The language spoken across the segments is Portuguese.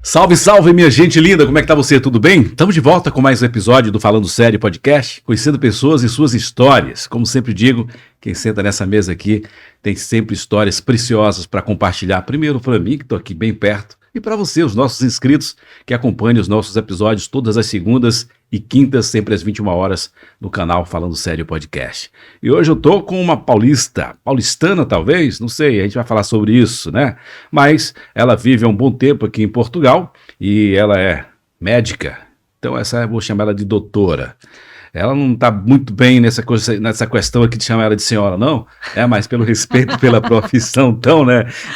Salve, salve, minha gente linda, como é que tá você? Tudo bem? Estamos de volta com mais um episódio do Falando Sério Podcast, conhecendo pessoas e suas histórias. Como sempre digo, quem senta nessa mesa aqui tem sempre histórias preciosas para compartilhar. Primeiro para mim, que estou aqui bem perto, e para você, os nossos inscritos, que acompanham os nossos episódios todas as segundas e quintas, sempre às 21 horas, no canal Falando Sério Podcast. E hoje eu tô com uma paulistana talvez, não sei, a gente vai falar sobre isso, né? Mas ela vive há um bom tempo aqui em Portugal e ela é médica, então eu vou chamar ela de doutora. Ela não está muito bem nessa questão aqui de chamar ela de senhora, não, mas pelo respeito pela profissão tão,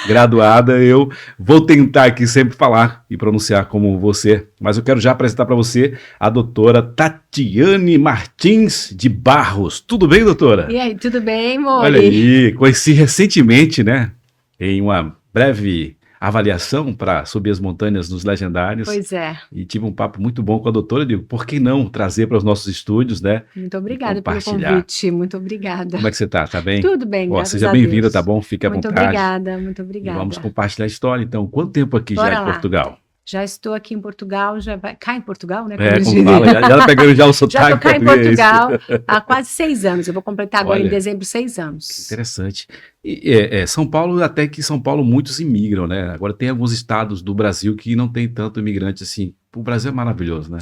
graduada, eu vou tentar aqui sempre falar e pronunciar como você, mas eu quero já apresentar para você a doutora Tatiane Martins de Barros. Tudo bem, doutora? E aí, tudo bem, amor? Olha aí, conheci recentemente, em uma breve avaliação para subir as montanhas nos Legendários. Pois é. E tive um papo muito bom com a doutora. Eu digo, por que não trazer para os nossos estúdios, né? Muito obrigada pelo convite, muito obrigada. Como é que você tá? Tá bem? Tudo bem, graças seja bem-vinda, tá bom? Fique à vontade. Muito obrigada. E vamos compartilhar a história, então. Quanto tempo aqui Bora já lá. em Portugal? Já estou aqui em Portugal, já vai... Cá em Portugal, né? Como fala, já pegando já o sotaque. Já estou cá em Portugal há quase 6 anos. Eu vou completar agora em dezembro 6 anos. Interessante. São Paulo, até que São Paulo muitos imigram, né? Agora tem alguns estados do Brasil que não tem tanto imigrante assim. O Brasil é maravilhoso, né?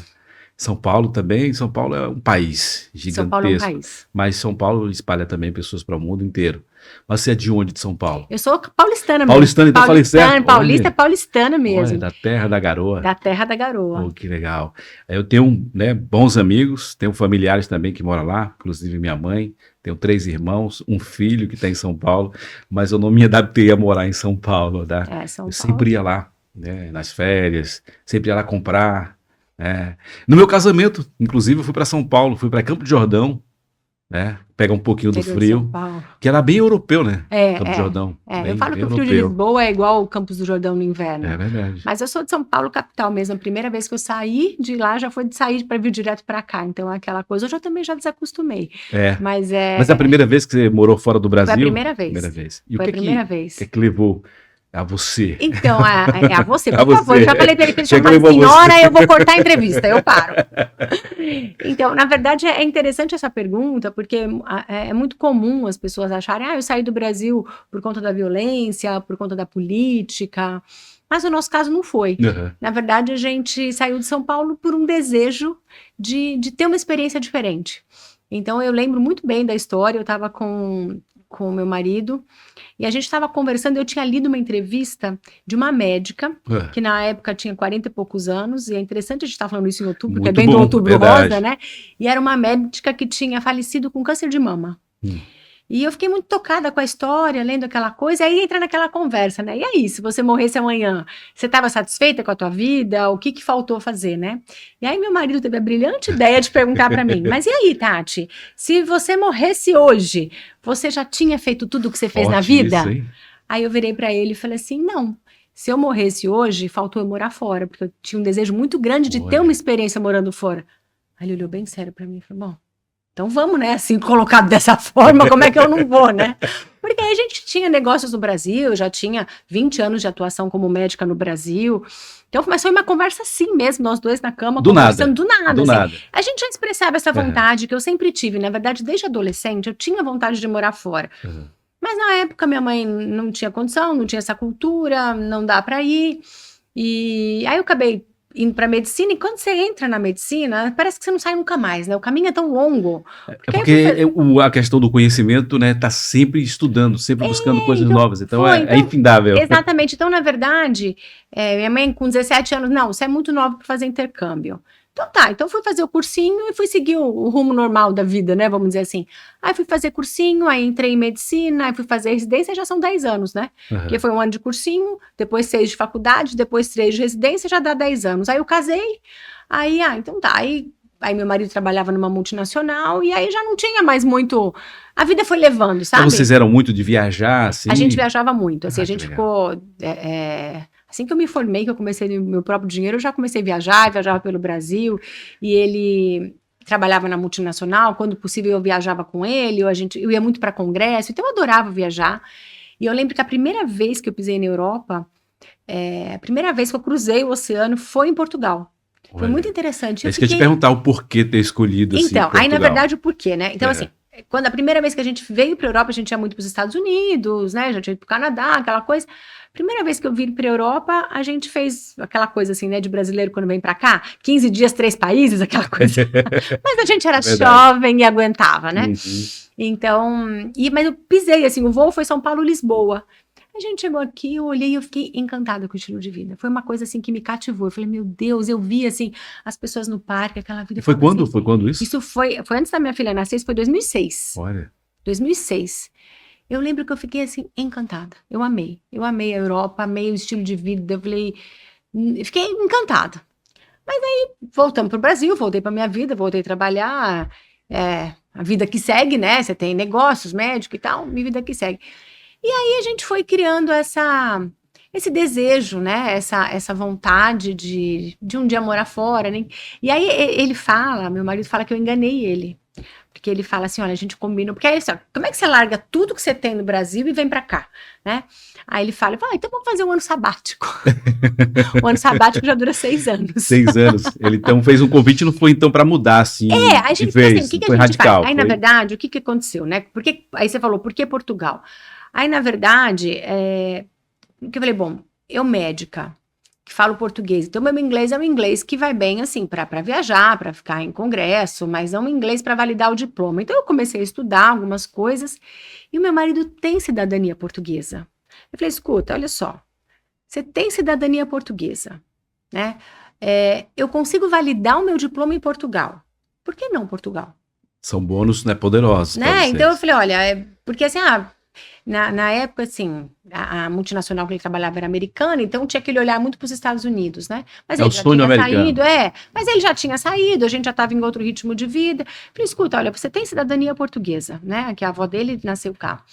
São Paulo também, São Paulo é um país gigantesco. São Paulo é um país. Mas São Paulo espalha também pessoas para o mundo inteiro. Mas você é de onde de São Paulo? Eu sou paulistana mesmo. Paulistana, então falei certo. Paulistana mesmo. Olha, da terra da garoa. Da terra da garoa. Oh, que legal. Eu tenho bons amigos, tenho familiares também que moram lá, inclusive minha mãe. Tenho 3 irmãos, um filho que está em São Paulo, mas eu não me adaptei a morar em São Paulo. Tá? São Paulo. Sempre ia lá, nas férias, sempre ia lá comprar. No meu casamento, inclusive, eu fui para São Paulo, fui para Campo de Jordão, pegar um pouquinho do frio, que era bem europeu, né? Campo de Jordão. Eu falo que o frio de Lisboa é igual o Campos do Jordão no inverno. É verdade. Mas eu sou de São Paulo, capital mesmo. A primeira vez que eu saí de lá já foi de sair para vir direto para cá. Então, aquela coisa, hoje eu também já desacostumei. Mas a primeira vez que você morou fora do Brasil? Foi a primeira vez. E foi a primeira vez. O que levou a você? Então, a você, por favor. Eu já falei para ele que ele chama senhora, eu vou cortar a entrevista, eu paro. Então, na verdade, é interessante essa pergunta, porque é muito comum as pessoas acharem, eu saí do Brasil por conta da violência, por conta da política, mas o nosso caso não foi. Uhum. Na verdade, a gente saiu de São Paulo por um desejo de ter uma experiência diferente. Então, eu lembro muito bem da história, eu estava com o meu marido, e a gente estava conversando, eu tinha lido uma entrevista de uma médica, que na época tinha 40 e poucos anos, e é interessante a gente estar falando isso em outubro, porque é bem do Outubro Rosa, né? E era uma médica que tinha falecido com câncer de mama. E eu fiquei muito tocada com a história, lendo aquela coisa, aí entra naquela conversa, né? E aí, se você morresse amanhã, você estava satisfeita com a tua vida? O que faltou fazer, né? E aí meu marido teve a brilhante ideia de perguntar para mim, mas e aí, Tati, se você morresse hoje, você já tinha feito tudo o que você fez na vida? Isso, hein? Aí eu virei para ele e falei assim, não. Se eu morresse hoje, faltou eu morar fora, porque eu tinha um desejo muito grande de ter uma experiência morando fora. Aí ele olhou bem sério para mim e falou, bom, então vamos, né, assim, colocado dessa forma, como é que eu não vou, né? Porque aí a gente tinha negócios no Brasil, já tinha 20 anos de atuação como médica no Brasil. Então, mas foi uma conversa assim mesmo, nós dois na cama, conversando do nada. A gente já expressava essa vontade que eu sempre tive. Na verdade, desde adolescente, eu tinha vontade de morar fora. Mas na época, minha mãe não tinha condição, não tinha essa cultura, não dá para ir. E aí eu acabei indo para medicina, e quando você entra na medicina, parece que você não sai nunca mais, né? O caminho é tão longo. Porque a questão do conhecimento, tá sempre estudando, sempre buscando coisas novas, então é infindável. Exatamente, então na verdade, minha mãe com 17 anos, não, você é muito nova para fazer intercâmbio. Então fui fazer o cursinho e fui seguir o rumo normal da vida, né, vamos dizer assim. Aí fui fazer cursinho, aí entrei em medicina, aí fui fazer residência, já são 10 anos, né? Porque foi 1 ano de cursinho, depois 6 de faculdade, depois 3 de residência, já dá 10 anos. Aí eu casei, aí, então tá, aí meu marido trabalhava numa multinacional, e aí já não tinha mais muito... A vida foi levando, sabe? Então vocês eram muito de viajar, assim? A gente viajava muito, assim, a gente legal. ficou... Assim que eu me formei, que eu comecei no meu próprio dinheiro, eu já comecei a viajava pelo Brasil, e ele trabalhava na multinacional, quando possível eu viajava com ele, eu ia muito para congresso, então eu adorava viajar. E eu lembro que a primeira vez que eu pisei na Europa, A primeira vez que eu cruzei o oceano foi em Portugal. Foi muito interessante. É isso que eu ia te perguntar, o porquê ter escolhido assim, Então, aí na verdade o porquê, né? Então, É. assim, quando a primeira vez que a gente veio para a Europa, a gente ia muito para os Estados Unidos, né? Já tinha ido para o Canadá, aquela coisa. Primeira vez que eu vim para a Europa, a gente fez aquela coisa assim, né? De brasileiro quando vem para cá, 15 dias, 3 países, aquela coisa. Mas a gente era jovem e aguentava, né? Então, mas eu pisei, assim, o voo foi São Paulo-Lisboa. A gente chegou aqui, eu olhei e eu fiquei encantada com o estilo de vida. Foi uma coisa, assim, que me cativou. Eu falei, meu Deus, eu vi, assim, as pessoas no parque, aquela vida. Foi quando? Assim, foi quando isso? Isso foi antes da minha filha nascer, isso foi 2006. Olha. 2006. Eu lembro que eu fiquei, assim, encantada. Eu amei a Europa, amei o estilo de vida. Eu falei, fiquei encantada. Mas aí, voltamos para o Brasil, voltei para minha vida, voltei a trabalhar. A vida que segue, né? Você tem negócios, médico e tal, minha vida que segue. E aí a gente foi criando esse desejo, né? Essa vontade de um dia morar fora, né? E aí ele fala, meu marido fala que eu enganei ele. Porque ele fala assim, olha, a gente combina... Porque aí, assim, ó, como é que você larga tudo que você tem no Brasil e vem pra cá, né? Aí ele fala, então vamos fazer um ano sabático. O ano sabático já dura 6 anos. 6 anos. Ele então fez um convite, não foi então para mudar, assim, aí a gente de vez, assim, o que foi a gente radical. faz? Aí, na verdade, o que aconteceu, né? Porque, aí você falou, por que Portugal? Aí, na verdade, que eu falei, bom, eu médica, que falo português, então meu inglês é um inglês que vai bem, assim, para viajar, para ficar em congresso, mas é um inglês para validar o diploma. Então eu comecei a estudar algumas coisas, e o meu marido tem cidadania portuguesa. Eu falei, escuta, olha só, você tem cidadania portuguesa, né? Eu consigo validar o meu diploma em Portugal. Por que não Portugal? São bônus, né, poderosos. Né? Então eu falei, olha, porque assim, na época, assim, a multinacional que ele trabalhava era americana, então tinha aquele olhar muito para os Estados Unidos, né? Mas ele já tinha saído, mas ele já tinha saído, a gente já estava em outro ritmo de vida. Falei, escuta, olha, você tem cidadania portuguesa, né? Que a avó dele nasceu cá.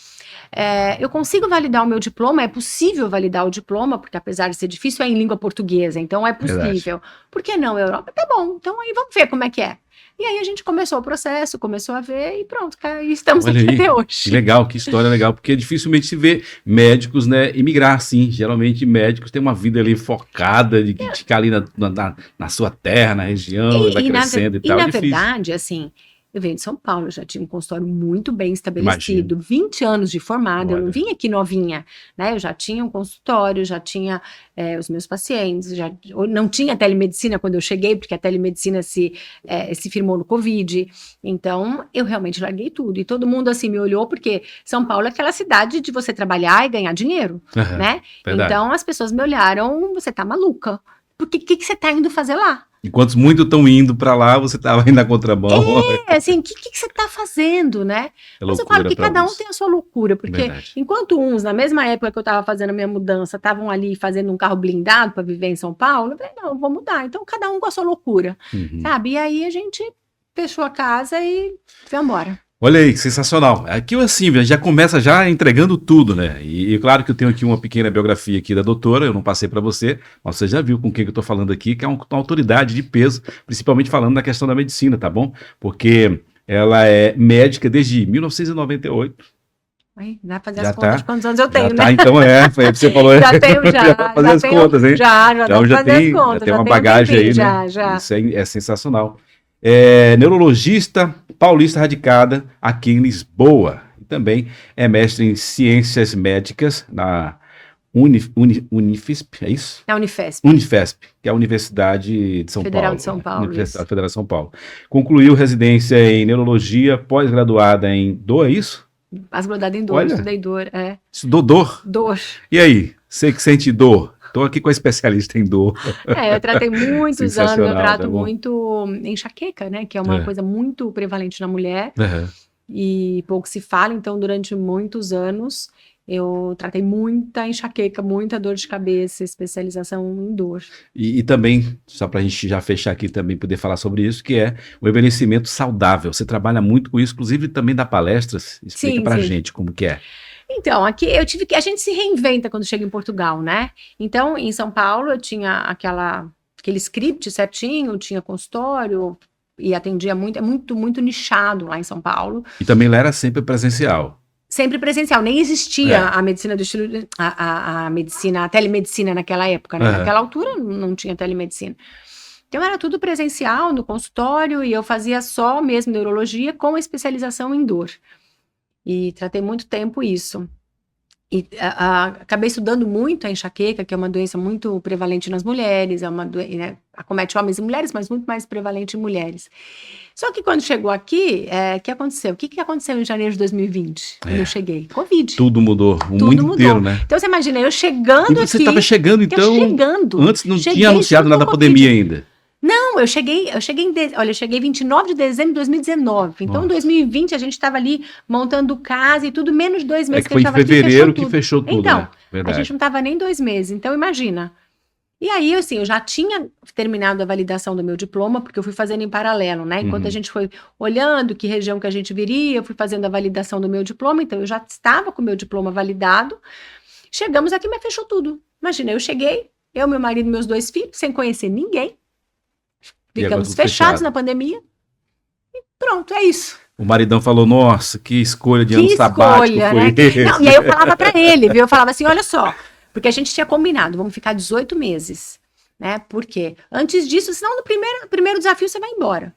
Eu consigo validar o meu diploma, é possível validar o diploma, porque apesar de ser difícil, é em língua portuguesa, então é possível. Verdade. Por que não, Europa? Tá bom, então aí vamos ver como é que é. E aí a gente começou o processo, começou a ver e pronto, e estamos aqui até hoje. Que legal, que história legal, porque dificilmente se vê médicos, né, imigrar assim. Geralmente médicos têm uma vida ali focada, de ficar ali na sua terra, na região, e vai crescendo e tal. E na verdade, assim, eu venho de São Paulo, já tinha um consultório muito bem estabelecido, 20 anos de formada, eu não vim aqui novinha, né? Eu já tinha um consultório, já tinha os meus pacientes, não tinha telemedicina quando eu cheguei, porque a telemedicina se firmou no Covid, então eu realmente larguei tudo, e todo mundo assim me olhou, porque São Paulo é aquela cidade de você trabalhar e ganhar dinheiro, né? Verdade. Então as pessoas me olharam, você tá maluca, porque o que você tá indo fazer lá? Enquanto muitos estão indo para lá, você estava indo na contramão. Assim, o que você está fazendo, né? Mas eu falo que cada um tem a sua loucura, porque enquanto uns, na mesma época que eu estava fazendo a minha mudança, estavam ali fazendo um carro blindado para viver em São Paulo, eu falei, não, eu vou mudar. Então, cada um com a sua loucura, sabe? E aí a gente fechou a casa e foi embora. Olha aí, que sensacional. Aqui assim, já começa já entregando tudo, né? E claro que eu tenho aqui uma pequena biografia aqui da doutora, eu não passei para você, mas você já viu com quem que eu tô falando aqui, que é uma autoridade de peso, principalmente falando na questão da medicina, tá bom? Porque ela é médica desde 1998. Dá pra fazer as contas de quantos anos eu tenho, né? Então você falou. Já tenho, já. Fazer as contas, hein? Já então, já tem as contas. Já tem uma bagagem aí, né? Já. Isso é sensacional. Neurologista paulista radicada aqui em Lisboa. E também é mestre em ciências médicas na Unifesp, é isso? Na Unifesp. Unifesp, que é a Universidade de São Federal Paulo. De São Paulo. Universidade Federal de São Paulo. Concluiu residência em neurologia, pós-graduada em dor, é isso? Pós-graduada em dor, estudei dor, Estudou dor? Dor. E aí, você que sente dor? Estou aqui com a especialista em dor. Eu tratei muitos anos, eu trato muito enxaqueca, né? Que é uma coisa muito prevalente na mulher e pouco se fala. Então, durante muitos anos, eu tratei muita enxaqueca, muita dor de cabeça, especialização em dor. E também, só para a gente já fechar aqui também, poder falar sobre isso, que é o envelhecimento saudável. Você trabalha muito com isso, inclusive também dá palestras. Explica para a gente como que é. Então, aqui a gente se reinventa quando chega em Portugal, né? Então, em São Paulo eu tinha aquele script certinho, tinha consultório e atendia muito, muito nichado lá em São Paulo. E também lá era sempre presencial. Sempre presencial, nem existia a medicina do estilo, a telemedicina naquela época, né? Naquela altura não tinha telemedicina. Então era tudo presencial no consultório e eu fazia só mesmo neurologia com especialização em dor. E tratei muito tempo isso. E acabei estudando muito a enxaqueca, que é uma doença muito prevalente nas mulheres, é uma doença, né, acomete homens e mulheres, mas muito mais prevalente em mulheres. Só que quando chegou aqui, o que aconteceu? O que aconteceu em janeiro de 2020, quando eu cheguei? Covid. Tudo mudou, o mundo inteiro, né? Então você imagina, eu chegando aqui... E você estava chegando, então... Chegando. Antes não tinha anunciado nada da pandemia ainda. Não, eu cheguei 29 de dezembro de 2019. Então, em 2020, a gente estava ali montando casa e tudo, menos de 2 meses que foi em fevereiro que fechou tudo, então, né? Verdade. A gente não estava nem 2 meses. Então, imagina. E aí, assim, eu já tinha terminado a validação do meu diploma, porque eu fui fazendo em paralelo, né? Enquanto a gente foi olhando que região que a gente viria, eu fui fazendo a validação do meu diploma. Então, eu já estava com o meu diploma validado. Chegamos aqui, mas fechou tudo. Imagina, eu cheguei, eu, meu marido e meus 2 filhos, sem conhecer ninguém. Ficamos fechados na pandemia e pronto, é isso. O maridão falou, nossa, que escolha de ano sabático foi esse. Não, e aí eu falava pra ele, viu? Eu falava assim, olha só, porque a gente tinha combinado, vamos ficar 18 meses, né? Por quê? Antes disso, senão no primeiro desafio você vai embora.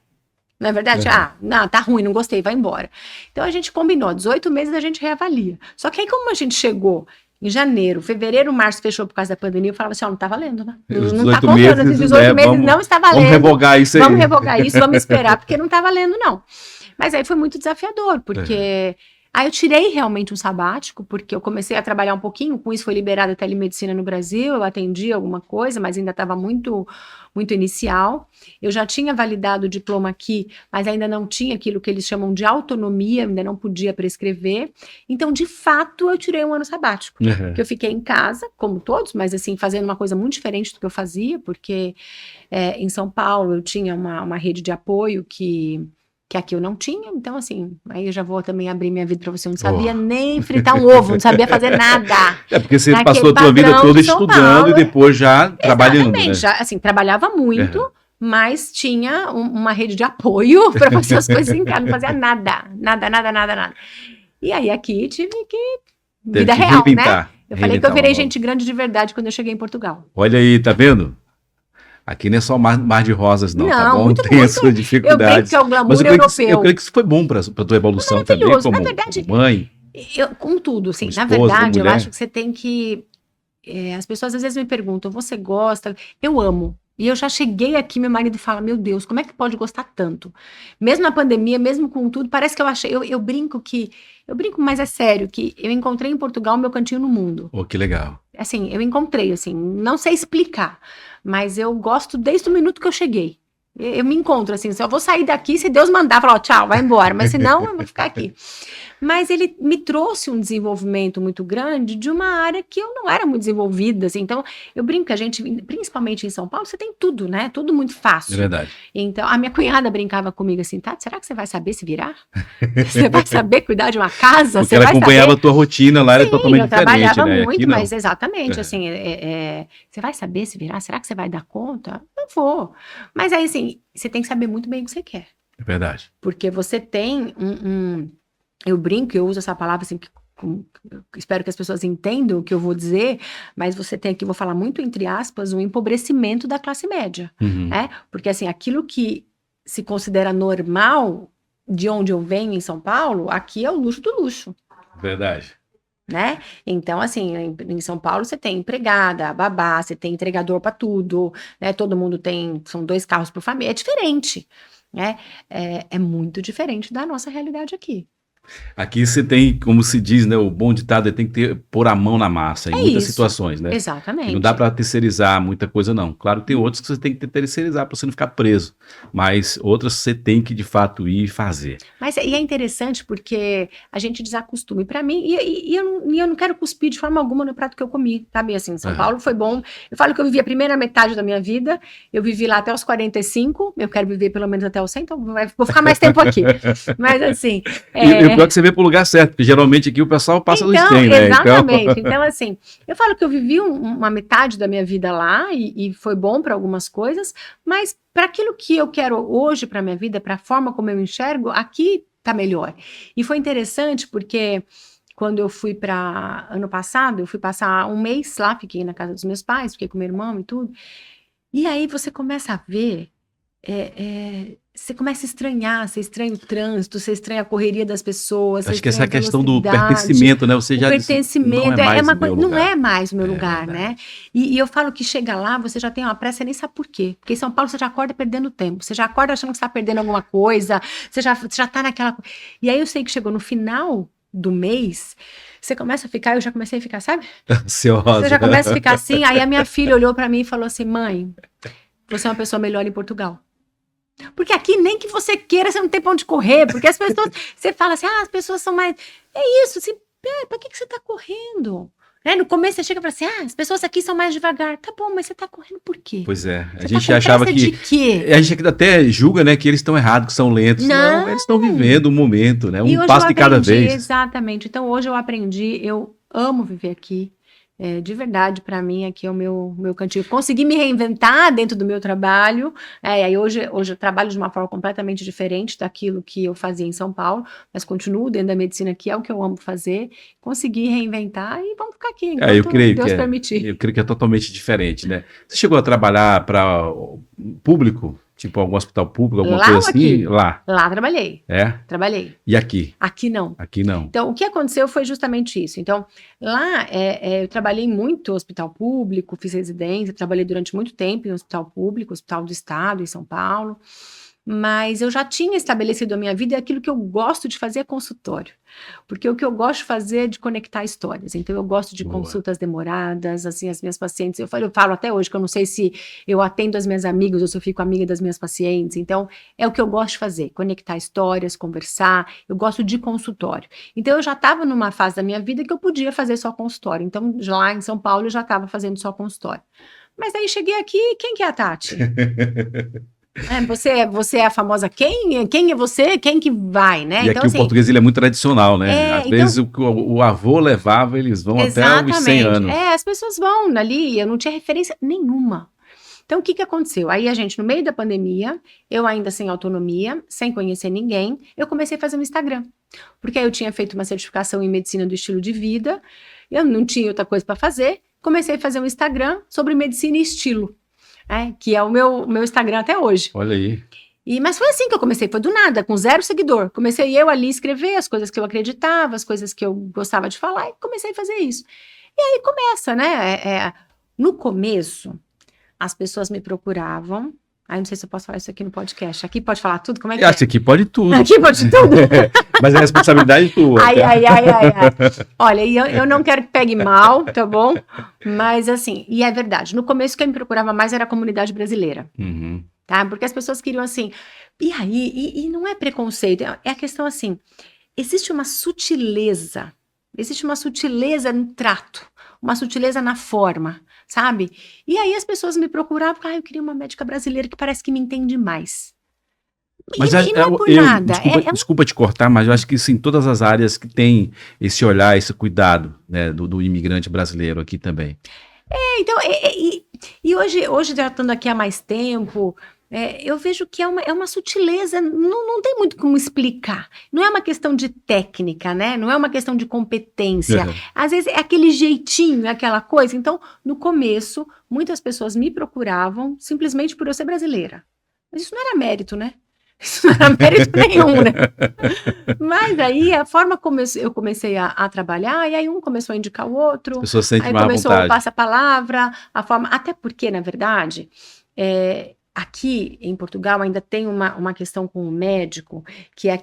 Não é verdade? Não, tá ruim, não gostei, vai embora. Então a gente combinou, 18 meses a gente reavalia. Só que aí como a gente chegou em janeiro, fevereiro, março fechou por causa da pandemia, eu falava assim, não tá valendo, né? Não tá contando, esses 18 meses não está valendo. Vamos revogar isso aí. Vamos revogar isso, vamos esperar, porque não tá valendo, não. Mas aí foi muito desafiador, porque... Aí eu tirei realmente um sabático, porque eu comecei a trabalhar um pouquinho, com isso foi liberada a telemedicina no Brasil, eu atendi alguma coisa, mas ainda estava muito, muito inicial. Eu já tinha validado o diploma aqui, mas ainda não tinha aquilo que eles chamam de autonomia, ainda não podia prescrever. Então, de fato, eu tirei um ano sabático, que eu fiquei em casa, como todos, mas assim, fazendo uma coisa muito diferente do que eu fazia, porque em São Paulo eu tinha uma rede de apoio que aqui eu não tinha, então assim, aí eu já vou também abrir minha vida para você, eu não sabia nem fritar um ovo, não sabia fazer nada. É porque você passou a tua vida toda estudando e depois já trabalhando, né? Já, assim, trabalhava muito, mas tinha uma rede de apoio para fazer as coisas em casa, não fazia nada. E aí aqui tive que, vida real, né? Eu falei que eu virei gente grande de verdade quando eu cheguei em Portugal. Olha aí, tá vendo? Aqui não é só mar de rosas, não, tá bom? Muito, tem as suas dificuldades. Eu creio que é o glamour europeu. Eu creio que isso foi bom para a tua evolução também, como, na verdade, como mãe. Com tudo, assim, esposa, na verdade, mulher. eu acho que você tem que... as pessoas às vezes me perguntam, você gosta? Eu amo. E eu já cheguei aqui, meu marido fala, meu Deus, como é que pode gostar tanto? Mesmo na pandemia, mesmo com tudo, parece que eu achei... Eu brinco, mas é sério, que eu encontrei em Portugal o meu cantinho no mundo. Oh, que legal. Assim, eu encontrei, assim, não sei explicar, mas eu gosto desde o minuto que eu cheguei. Eu me encontro, assim, só vou sair daqui se Deus mandar, falar, tchau, vai embora, mas senão eu vou ficar aqui. Mas ele me trouxe um desenvolvimento muito grande de uma área que eu não era muito desenvolvida, assim, então eu brinco que a gente, principalmente em São Paulo, você tem tudo, né, tudo muito fácil. É verdade. Então, a minha cunhada brincava comigo assim, Tati, será que você vai saber se virar? Você vai saber cuidar de uma casa? Porque ela acompanhava a tua rotina lá, era totalmente diferente, né? Eu trabalhava muito, aqui, mas exatamente, assim, você vai saber se virar? Será que você vai dar conta? Não vou. Mas aí, assim, você tem que saber muito bem o que você quer. É verdade. Porque você tem eu brinco, eu uso essa palavra assim, espero que as pessoas entendam o que eu vou dizer, mas você tem aqui, vou falar muito entre aspas, um empobrecimento da classe média, né? Porque assim, aquilo que se considera normal, de onde eu venho em São Paulo, aqui é o luxo do luxo. Verdade. Né? Então, assim, em São Paulo você tem empregada, babá, você tem entregador para tudo, né? Todo mundo tem, são 2 carros por família, é diferente, né? É muito diferente da nossa realidade aqui. Aqui você tem, como se diz, né, o bom ditado é tem que pôr a mão na massa em muitas situações, né? Exatamente. E não dá para terceirizar muita coisa, não. Claro, tem outros que você tem que terceirizar para você não ficar preso, mas outras você tem que, de fato, ir fazer. Mas e é interessante porque a gente desacostuma. E para mim, eu não quero cuspir de forma alguma no prato que eu comi, sabe? Assim, São Paulo foi bom. Eu falo que eu vivi a primeira metade da minha vida, eu vivi lá até os 45, eu quero viver pelo menos até os 100, então vou ficar mais tempo aqui. Mas assim... E o pior é que você vê pro lugar certo, porque geralmente aqui o pessoal passa dos 100, né? Exatamente. Então, assim, eu falo que eu vivi uma metade da minha vida lá e foi bom para algumas coisas, mas para aquilo que eu quero hoje para minha vida, para a forma como eu enxergo, aqui tá melhor. E foi interessante porque quando eu fui para ano passado, eu fui passar um mês lá, fiquei na casa dos meus pais, fiquei com meu irmão e tudo. E aí você começa a ver, você começa a estranhar, você estranha o trânsito, você estranha a correria das pessoas, você Acho que essa estranha a questão do velocidade, pertencimento, né? Você o já disse, pertencimento, não é mais o meu não lugar. é mais o meu É lugar, verdade. né? E eu falo que chega lá, você já tem uma pressa, você nem sabe por quê. Porque em São Paulo você já acorda perdendo tempo, você já acorda achando que você está perdendo alguma coisa, você já tá naquela... E aí eu sei que chegou no final do mês, você começa a ficar, eu já comecei a ficar, sabe? Ansiosa. Você já começa a ficar assim, aí a minha filha olhou para mim e falou assim, mãe, você é uma pessoa melhor em Portugal. Porque aqui nem que você queira, você não tem pra onde correr, porque as pessoas, você fala assim, as pessoas são mais, é isso, assim, pra que você tá correndo? Né? No começo você chega e fala assim, as pessoas aqui são mais devagar, tá bom, mas você tá correndo por quê? Pois é, a Você gente tá com achava pressa que... de quê? A gente até julga, né, que eles estão errados, que são lentos. Não, eles estão vivendo o momento, né? E Um hoje passo eu de cada aprendi, vez. exatamente, então hoje eu aprendi, eu amo viver aqui. De verdade, para mim, aqui é o meu cantinho. Consegui me reinventar dentro do meu trabalho. Aí hoje eu trabalho de uma forma completamente diferente daquilo que eu fazia em São Paulo, mas continuo dentro da medicina, que é o que eu amo fazer. Consegui reinventar e vamos ficar aqui Eu enquanto creio Deus que permitir. eu creio que é totalmente diferente, né? Você chegou a trabalhar para público, tipo algum hospital público, alguma Lá coisa ou assim? aqui? Lá. Lá trabalhei. É? Trabalhei. E aqui? Aqui não. Aqui não. Então, o que aconteceu foi justamente isso. Então, lá eu trabalhei muito em hospital público, fiz residência, trabalhei durante muito tempo em hospital público, hospital do estado, em São Paulo, mas eu já tinha estabelecido a minha vida e aquilo que eu gosto de fazer é consultório. Porque o que eu gosto de fazer é de conectar histórias. Então, eu gosto de Boa. consultas demoradas, assim, as minhas pacientes, eu falo até hoje que eu não sei se eu atendo as minhas amigas ou se eu fico amiga das minhas pacientes. Então, é o que eu gosto de fazer, conectar histórias, conversar, eu gosto de consultório. Então, eu já estava numa fase da minha vida que eu podia fazer só consultório. Então, lá em São Paulo, eu já estava fazendo só consultório. Mas aí cheguei aqui, quem que é a Tati? Você é a famosa quem? Quem é você? Quem que vai, né? E então, aqui assim, o português ele é muito tradicional, né? Às então, vezes o avô levava, eles vão até os 100 anos. as pessoas vão ali, eu não tinha referência nenhuma. Então, o que aconteceu? Aí a gente, no meio da pandemia, eu ainda sem autonomia, sem conhecer ninguém, eu comecei a fazer um Instagram. Porque aí eu tinha feito uma certificação em medicina do estilo de vida, eu não tinha outra coisa para fazer, comecei a fazer um Instagram sobre medicina e estilo. Que é o meu Instagram até hoje. Olha aí. Mas foi assim que eu comecei, foi do nada, com 0 seguidor. Comecei eu ali a escrever as coisas que eu acreditava, as coisas que eu gostava de falar, e comecei a fazer isso. E aí começa, né? No começo, as pessoas me procuravam. Aí não sei se eu posso falar isso aqui no podcast. Aqui pode falar tudo? Como é que Acho que aqui pode tudo. Aqui pode tudo. Mas é responsabilidade tua. Ai. Olha, e eu não quero que pegue mal, tá bom? Mas assim, e é verdade. No começo, quem me procurava mais era a comunidade brasileira. Uhum. Tá? Porque as pessoas queriam assim. E aí, e não é preconceito, é a questão assim: existe uma sutileza no trato, uma sutileza na forma, sabe? E aí as pessoas me procuravam, eu queria uma médica brasileira que parece que me entende mais. Mas não é por nada. Desculpa te cortar, mas eu acho que sim, todas as áreas que tem esse olhar, esse cuidado, né, do imigrante brasileiro aqui também. Então, e hoje já estando aqui há mais tempo, eu vejo que é uma sutileza, não tem muito como explicar. Não é uma questão de técnica, né? Não é uma questão de competência. Às vezes é aquele jeitinho, é aquela coisa. Então, no começo, muitas pessoas me procuravam simplesmente por eu ser brasileira. Mas isso não era mérito, né? Isso não era mérito nenhum, né? Mas aí a forma como eu comecei a trabalhar, e aí um começou a indicar o outro, aí começou a passar a palavra, a forma. Até porque, na verdade, aqui em Portugal ainda tem uma questão com o médico, que é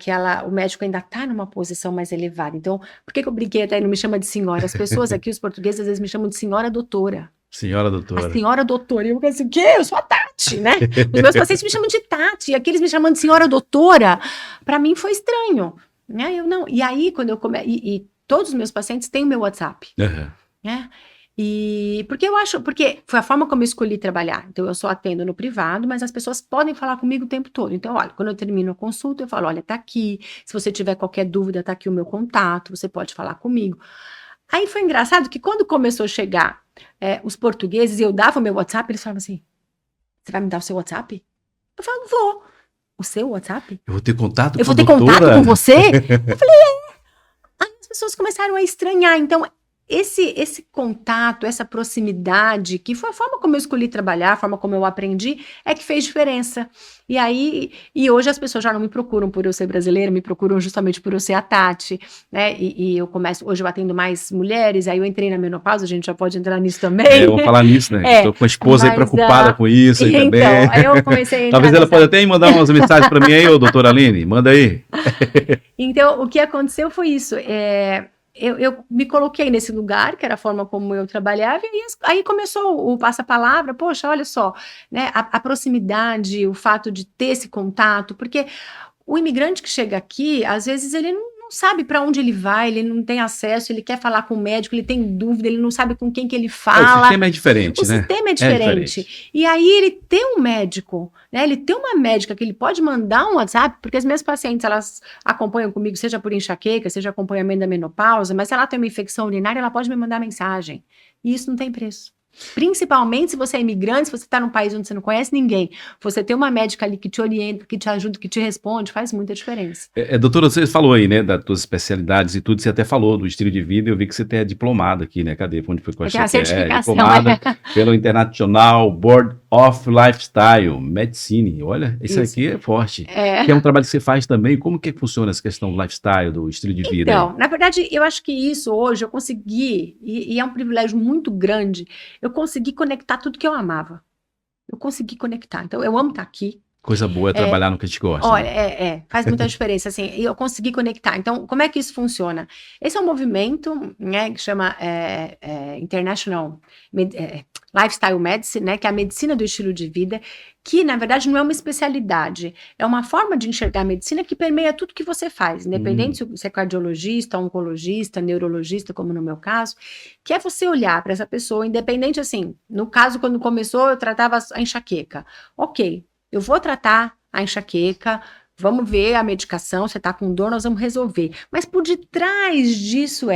o médico ainda está numa posição mais elevada. Então, por que eu briguei até, não me chama de senhora? As pessoas aqui, os portugueses, às vezes me chamam de senhora doutora. Senhora doutora. A senhora doutora. E eu falei assim, o quê? Eu sou a Tati, né? Os meus pacientes me chamam de Tati, e aqueles me chamando de senhora doutora, para mim foi estranho. Né? Eu não. E aí, quando eu e todos os meus pacientes têm o meu WhatsApp. Né? E porque foi a forma como eu escolhi trabalhar. Então, eu só atendo no privado, mas as pessoas podem falar comigo o tempo todo. Então, olha, quando eu termino a consulta, eu falo, olha, tá aqui. Se você tiver qualquer dúvida, tá aqui o meu contato, você pode falar comigo. Aí foi engraçado que quando começou a chegar os portugueses e eu dava o meu WhatsApp, eles falavam assim, você vai me dar o seu WhatsApp? Eu falo, vou. O seu WhatsApp? Eu vou ter contato com contato com você? Eu falei, Aí as pessoas começaram a estranhar. Então, esse contato, essa proximidade, que foi a forma como eu escolhi trabalhar, a forma como eu aprendi, é que fez diferença. E hoje as pessoas já não me procuram por eu ser brasileira, me procuram justamente por eu ser a Tati, né? Hoje eu atendo mais mulheres, aí eu entrei na menopausa, a gente já pode entrar nisso também. Vamos falar nisso, né? Estou com a esposa aí preocupada com isso aí também. Então, aí eu comecei a entrar Talvez ela pode até mandar umas mensagens para mim aí, doutora Aline, manda aí. Então, o que aconteceu foi isso, eu me coloquei nesse lugar, que era a forma como eu trabalhava, e aí começou o passa-palavra, poxa, olha só, né, a proximidade, o fato de ter esse contato, porque o imigrante que chega aqui, às vezes ele não sabe para onde ele vai, ele não tem acesso, ele quer falar com o médico, ele tem dúvida, ele não sabe com quem que ele fala. O sistema é diferente, né? O sistema é diferente. E aí ele tem um médico, né? Ele tem uma médica que ele pode mandar um WhatsApp, porque as minhas pacientes, elas acompanham comigo, seja por enxaqueca, seja acompanhamento da menopausa, mas se ela tem uma infecção urinária, ela pode me mandar mensagem. E isso não tem preço. Principalmente se você é imigrante, se você está num país onde você não conhece ninguém, você tem uma médica ali que te orienta, que te ajuda, que te responde, faz muita diferença. Doutora, você falou aí, né, das suas especialidades e tudo, você até falou do estilo de vida, eu vi que você é diplomada aqui, né, cadê? Onde foi que eu achei que diplomada pelo International Board of Lifestyle Medicine, olha, isso aqui é forte. Que é um trabalho que você faz também, como que funciona essa questão do lifestyle, do estilo de vida? Então, na verdade, eu acho que isso hoje eu consegui, e é um privilégio muito grande, eu consegui conectar tudo que eu amava. Eu consegui conectar. Então, eu amo estar aqui. Coisa boa é trabalhar no que a gente gosta. Olha, faz muita diferença, assim, e eu consegui conectar. Então, como é que isso funciona? Esse é um movimento, né, que chama International Lifestyle Medicine, né, que é a medicina do estilo de vida, que, na verdade, não é uma especialidade, é uma forma de enxergar a medicina que permeia tudo que você faz, independente se você é cardiologista, oncologista, neurologista, como no meu caso, que é você olhar para essa pessoa, independente, assim, no caso, quando começou, eu tratava a enxaqueca. Ok, eu vou tratar a enxaqueca, vamos ver a medicação, você está com dor, nós vamos resolver. Mas por detrás disso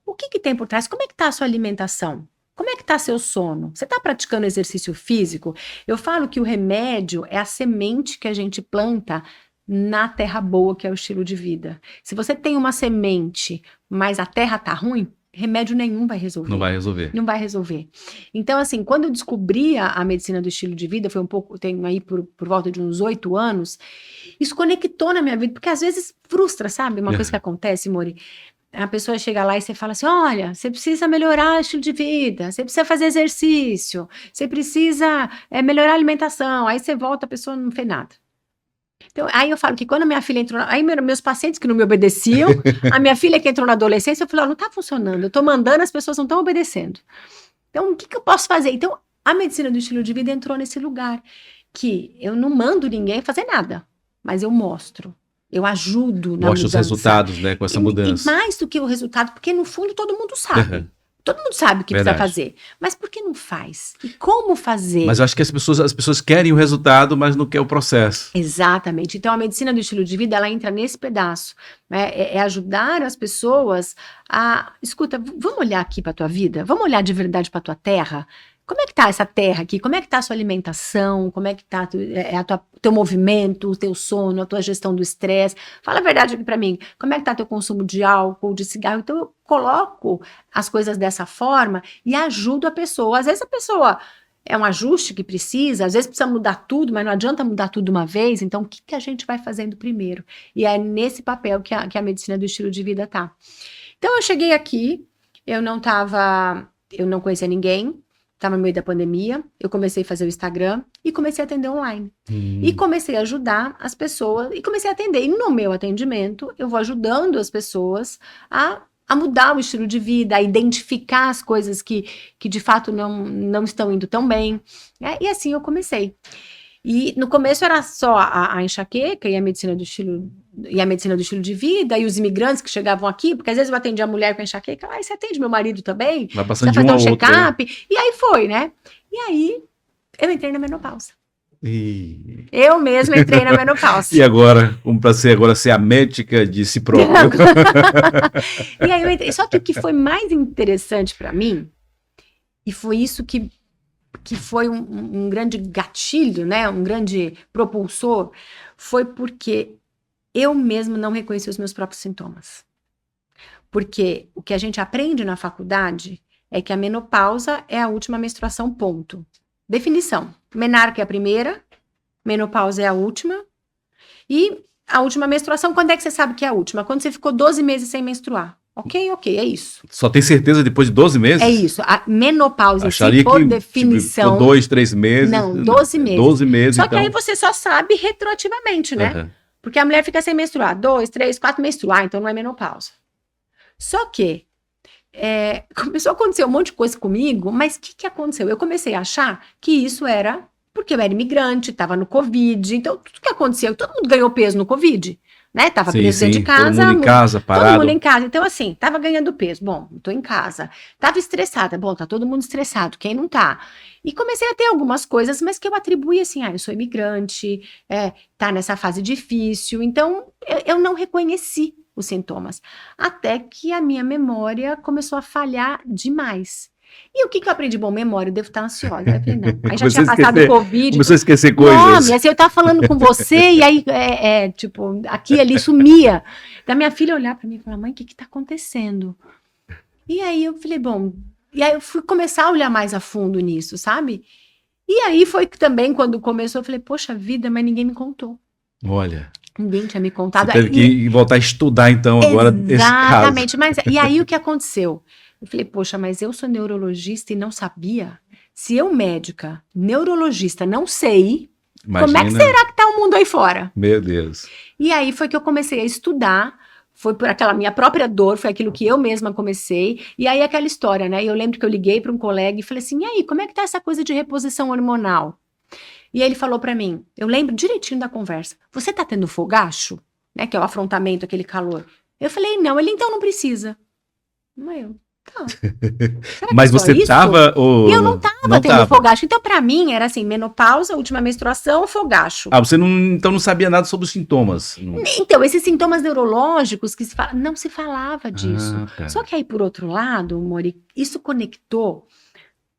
o que tem por trás? Como é que está a sua alimentação? Como é que está seu sono? Você está praticando exercício físico? Eu falo que o remédio é a semente que a gente planta na terra boa, que é o estilo de vida. Se você tem uma semente, mas a terra está ruim, remédio nenhum vai resolver. Não vai resolver. Não vai resolver. Então, assim, quando eu descobri a medicina do estilo de vida, foi um pouco, tenho aí por volta de uns 8 anos, isso conectou na minha vida, porque às vezes frustra, sabe? Uma coisa que acontece, Mori. A pessoa chega lá e você fala assim, olha, você precisa melhorar o estilo de vida, você precisa fazer exercício, você precisa melhorar a alimentação. Aí você volta, a pessoa não fez nada. Então, aí eu falo que quando a minha filha entrou, aí meus pacientes que não me obedeciam, a minha filha que entrou na adolescência, eu falei, não tá funcionando, eu tô mandando, as pessoas não estão obedecendo. Então, o que eu posso fazer? Então, a medicina do estilo de vida entrou nesse lugar, que eu não mando ninguém fazer nada, mas eu mostro. Eu ajudo na mudança. Mostra os resultados, né, com essa mudança. E mais do que o resultado, porque no fundo todo mundo sabe. Todo mundo sabe o que precisa fazer. Mas por que não faz? E como fazer? Mas eu acho que as pessoas querem o resultado, mas não querem o processo. Exatamente. Então, a medicina do estilo de vida, ela entra nesse pedaço. Né? É ajudar as pessoas a... Escuta, vamos olhar aqui para a tua vida? Vamos olhar de verdade para a tua terra? Como é que tá essa terra aqui? Como é que tá a sua alimentação? Como é que tá teu movimento, o teu sono, a tua gestão do estresse? Fala a verdade aqui para mim. Como é que tá teu consumo de álcool, de cigarro? Então eu coloco as coisas dessa forma e ajudo a pessoa. Às vezes a pessoa é um ajuste que precisa, às vezes precisa mudar tudo, mas não adianta mudar tudo de uma vez. Então o que a gente vai fazendo primeiro? E é nesse papel que a medicina do estilo de vida tá. Então eu cheguei aqui, eu não conhecia ninguém. Estava no meio da pandemia, eu comecei a fazer o Instagram e comecei a atender online. E comecei a ajudar as pessoas, e comecei a atender. E no meu atendimento, eu vou ajudando as pessoas a mudar o estilo de vida, a identificar as coisas que de fato não estão indo tão bem. E assim eu comecei. E no começo era só a enxaqueca e a medicina do estilo de vida, e os imigrantes que chegavam aqui, porque às vezes eu atendia a mulher com enxaqueca, você atende meu marido também? Vai passando você de fazer um check-up? Né? E aí foi, né? E aí eu entrei na menopausa. Eu mesma entrei na menopausa. E agora, como para ser a médica de si própria. E aí eu entrei. Só que o que foi mais interessante para mim, e foi isso que foi um grande gatilho, né? Um grande propulsor, foi porque eu mesma não reconheci os meus próprios sintomas. Porque o que a gente aprende na faculdade é que a menopausa é a última menstruação, ponto. Definição. Menarca é a primeira, menopausa é a última. E a última menstruação, quando é que você sabe que é a última? Quando você ficou 12 meses sem menstruar. Ok, é isso. Só tem certeza depois de 12 meses? É isso. A menopausa, Acharia por que, definição... Tipo, 2, 3 meses. Não, 12 meses. 12 meses, Só então... que aí você só sabe retroativamente, né? Uhum. Porque a mulher fica sem menstruar 2, 3, 4 menstruar, então não é menopausa. Só que começou a acontecer um monte de coisa comigo, mas o que aconteceu? Eu comecei a achar que isso era porque eu era imigrante, estava no Covid, então tudo que aconteceu, todo mundo ganhou peso no Covid, né? Tava preso dentro de casa. Todo mundo em casa, parado. Todo mundo em casa. Então, assim, tava ganhando peso. Bom, tô em casa. Tava estressada. Bom, tá todo mundo estressado. Quem não tá? E comecei a ter algumas coisas, mas que eu atribuí assim, eu sou imigrante, tá nessa fase difícil. Então, eu não reconheci os sintomas. Até que a minha memória começou a falhar demais. E o que eu aprendi? Bom, memória, eu devo estar ansiosa. Eu falei, não. Aí já tinha passado o Covid. Começou a esquecer coisas. Nome, assim, eu tava falando com você, e aí, tipo, aqui e ali sumia. Da minha filha olhar pra mim e falar, mãe, o que tá acontecendo? E aí eu falei, bom... E aí eu fui começar a olhar mais a fundo nisso, sabe? E aí foi que também, quando começou, eu falei, poxa vida, mas ninguém me contou. Olha... Ninguém tinha me contado. Você teve que voltar a estudar, então, agora esse caso. Exatamente. Mas, e aí o que aconteceu? Eu falei, poxa, mas eu sou neurologista e não sabia? Se eu, médica, neurologista, não sei, Imagina. Como é que será que tá o mundo aí fora? Meu Deus. E aí foi que eu comecei a estudar, foi por aquela minha própria dor, foi aquilo que eu mesma comecei, e aí aquela história, né? Eu lembro que eu liguei para um colega e falei assim, e aí, como é que tá essa coisa de reposição hormonal? E aí ele falou para mim, eu lembro direitinho da conversa, você tá tendo fogacho? Né, que é o afrontamento, aquele calor. Eu falei, não, ele então não precisa. Eu, tá. Mas você isso? tava ou... Eu não tava tendo fogacho. Então, pra mim, era assim, menopausa, última menstruação, fogacho. Ah, você então não sabia nada sobre os sintomas? Então, esses sintomas neurológicos que se fala, não se falava disso. Tá. Só que aí, por outro lado, Mori, isso conectou.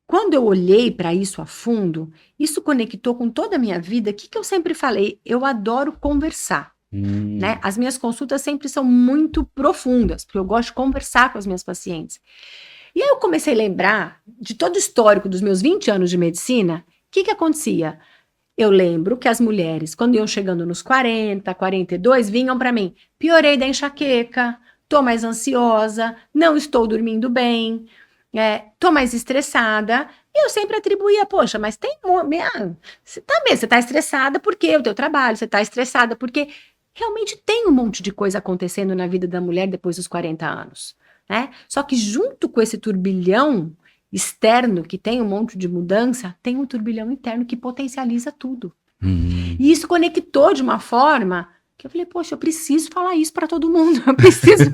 Quando eu olhei para isso a fundo, isso conectou com toda a minha vida. O que eu sempre falei? Eu adoro conversar. Né? As minhas consultas sempre são muito profundas, porque eu gosto de conversar com as minhas pacientes. E aí eu comecei a lembrar de todo o histórico dos meus 20 anos de medicina, o que acontecia? Eu lembro que as mulheres, quando iam chegando nos 40, 42, vinham para mim, piorei da enxaqueca, tô mais ansiosa, não estou dormindo bem, tô mais estressada. E eu sempre atribuía, poxa, mas tem... Você tá estressada porque o teu trabalho, você tá estressada porque... Realmente tem um monte de coisa acontecendo na vida da mulher depois dos 40 anos, né? Só que junto com esse turbilhão externo, que tem um monte de mudança, tem um turbilhão interno que potencializa tudo. E isso conectou de uma forma que eu falei, poxa, eu preciso falar isso para todo mundo. Eu preciso,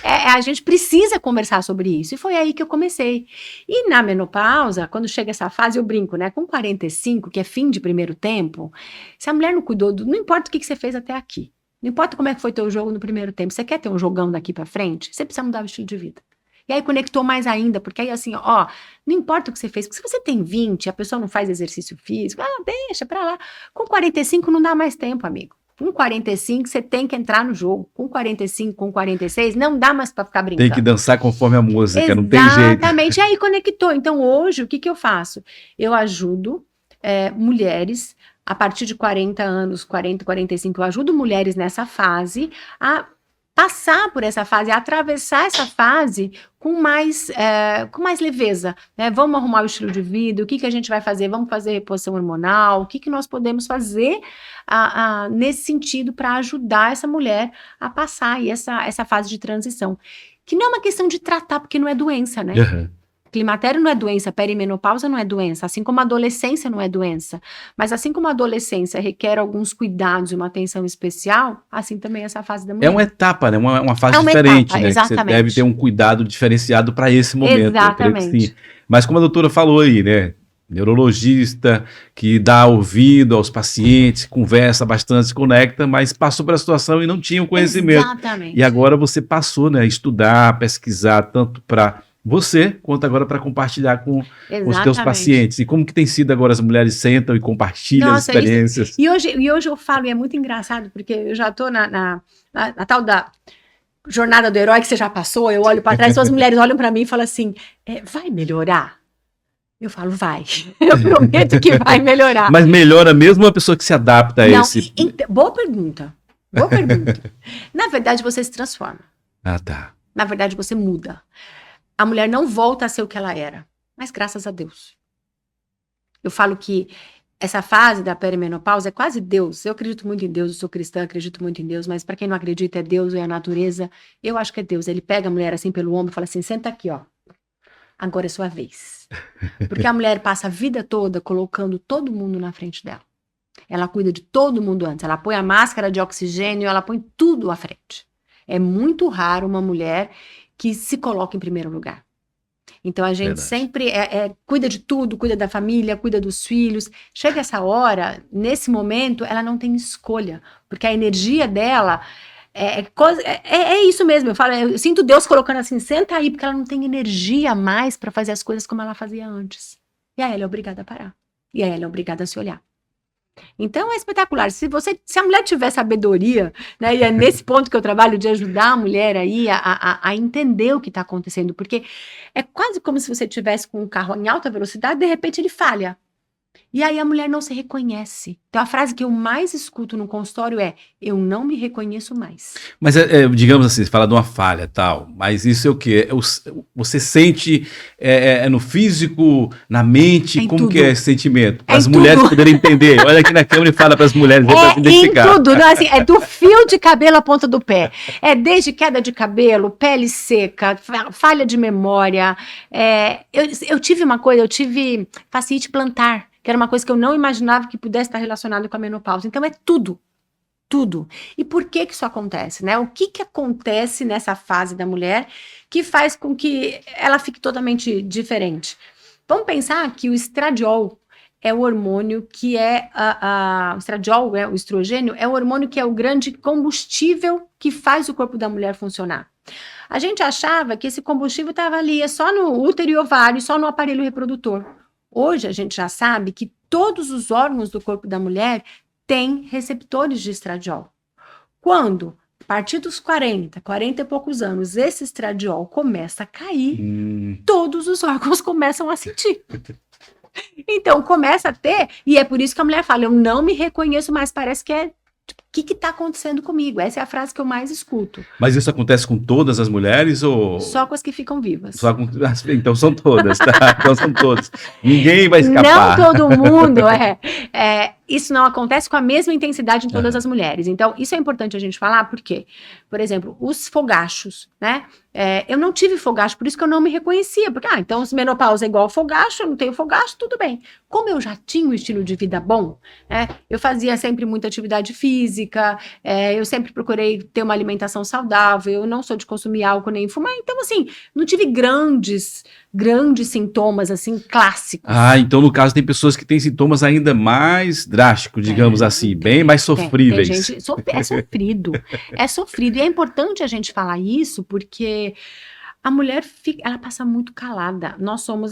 a gente precisa conversar sobre isso. E foi aí que eu comecei. E na menopausa, quando chega essa fase, eu brinco, né? Com 45, que é fim de primeiro tempo, se a mulher não cuidou, não importa o que você fez até aqui. Não importa como é que foi teu jogo no primeiro tempo, você quer ter um jogão daqui pra frente? Você precisa mudar o estilo de vida. E aí conectou mais ainda, porque aí assim, ó, não importa o que você fez, porque se você tem 20, a pessoa não faz exercício físico, deixa pra lá. Com 45 não dá mais tempo, amigo. Com 45 você tem que entrar no jogo. Com 45, com 46, não dá mais pra ficar brincando. Tem que dançar conforme a música, não tem jeito. Exatamente, e aí conectou. Então hoje, o que eu faço? Eu ajudo mulheres... A partir de 40 anos, 40, 45, eu ajudo mulheres nessa fase a passar por essa fase, a atravessar essa fase com mais leveza, né? Vamos arrumar o estilo de vida, o que a gente vai fazer? Vamos fazer reposição hormonal, o que nós podemos fazer nesse sentido para ajudar essa mulher a passar aí essa fase de transição. Que não é uma questão de tratar, porque não é doença, né? Uhum. Climatério não é doença, perimenopausa não é doença, assim como a adolescência não é doença. Mas assim como a adolescência requer alguns cuidados e uma atenção especial, assim também essa fase da mulher. É uma etapa, né? Uma fase diferente, etapa, né? Exatamente. Que você deve ter um cuidado diferenciado para esse momento. Exatamente. Mas como a doutora falou aí, né? Neurologista, que dá ouvido aos pacientes, conversa bastante, se conecta, mas passou pela situação e não tinha o conhecimento. Exatamente. E agora você passou, né? A estudar, pesquisar, tanto para... você, quanto agora para compartilhar com os teus pacientes. E como que tem sido agora? As mulheres sentam e compartilham as experiências. E hoje eu falo, e é muito engraçado, porque eu já estou na tal da jornada do herói que você já passou, eu olho para trás, então as mulheres olham para mim e falam assim, vai melhorar? Eu falo, vai. Eu prometo que vai melhorar. Mas melhora mesmo uma pessoa que se adapta a Não, esse... boa pergunta. Boa pergunta. Na verdade, você se transforma. Ah, tá. Na verdade, você muda. A mulher não volta a ser o que ela era. Mas graças a Deus. Eu falo que essa fase da perimenopausa é quase Deus. Eu acredito muito em Deus, eu sou cristã, acredito muito em Deus, mas para quem não acredita é Deus ou é a natureza, eu acho que é Deus. Ele pega a mulher assim pelo ombro e fala assim, senta aqui, ó. Agora é sua vez. Porque a mulher passa a vida toda colocando todo mundo na frente dela. Ela cuida de todo mundo antes. Ela põe a máscara de oxigênio, ela põe tudo à frente. É muito raro uma mulher que se coloca em primeiro lugar. Então a gente sempre cuida de tudo, cuida da família, cuida dos filhos. Chega essa hora, nesse momento, ela não tem escolha, porque a energia dela é isso mesmo. Eu sinto Deus colocando assim, senta aí, porque ela não tem energia mais para fazer as coisas como ela fazia antes. E aí ela é obrigada a parar. E aí ela é obrigada a se olhar. Então é espetacular. Se a mulher tiver sabedoria, né, e é nesse ponto que eu trabalho de ajudar a mulher aí a entender o que está acontecendo, porque é quase como se você tivesse com um carro em alta velocidade, de repente ele falha. E aí a mulher não se reconhece. Então a frase que eu mais escuto no consultório é: eu não me reconheço mais. Mas, digamos assim, você fala de uma falha tal, mas isso é o quê? Você sente no físico, na mente, como tudo. Que é esse sentimento? Para as em mulheres tudo. poderem entender. Olha aqui na câmera e fala para as mulheres para se identificar. Em tudo, não, assim, é do fio de cabelo à ponta do pé. É desde queda de cabelo, pele seca, falha de memória. Eu tive fascite plantar, que era uma coisa que eu não imaginava que pudesse estar relacionada com a menopausa. Então é tudo. Tudo. E por que isso acontece, né? O que acontece nessa fase da mulher que faz com que ela fique totalmente diferente? Vamos pensar que o estradiol é o hormônio que o estradiol, o estrogênio, é o hormônio que é o grande combustível que faz o corpo da mulher funcionar. A gente achava que esse combustível estava ali, só no útero e ovário, só no aparelho reprodutor. Hoje a gente já sabe que todos os órgãos do corpo da mulher têm receptores de estradiol. Quando, a partir dos 40 e poucos anos, esse estradiol começa a cair, todos os órgãos começam a sentir. Então, começa a ter, e é por isso que a mulher fala, eu não me reconheço mais, parece que o que está acontecendo comigo? Essa é a frase que eu mais escuto. Mas isso acontece com todas as mulheres ou... Só com as que ficam vivas. Então são todas, tá? Então são todas. Ninguém vai escapar. Não todo mundo, isso não acontece com a mesma intensidade em todas as mulheres. Então, isso é importante a gente falar, porque, por exemplo, os fogachos, né? Eu não tive fogacho, por isso que eu não me reconhecia. Porque, então, se menopausa é igual fogacho, eu não tenho fogacho, tudo bem. Como eu já tinha um estilo de vida bom, né? Eu fazia sempre muita atividade física, eu sempre procurei ter uma alimentação saudável, eu não sou de consumir álcool nem fumar, então, assim, não tive grandes sintomas, assim, clássicos. Então, no caso, tem pessoas que têm sintomas ainda mais drásticos, digamos assim, bem mais sofríveis. Tem gente, é sofrido. E é importante a gente falar isso, porque a mulher ela passa muito calada.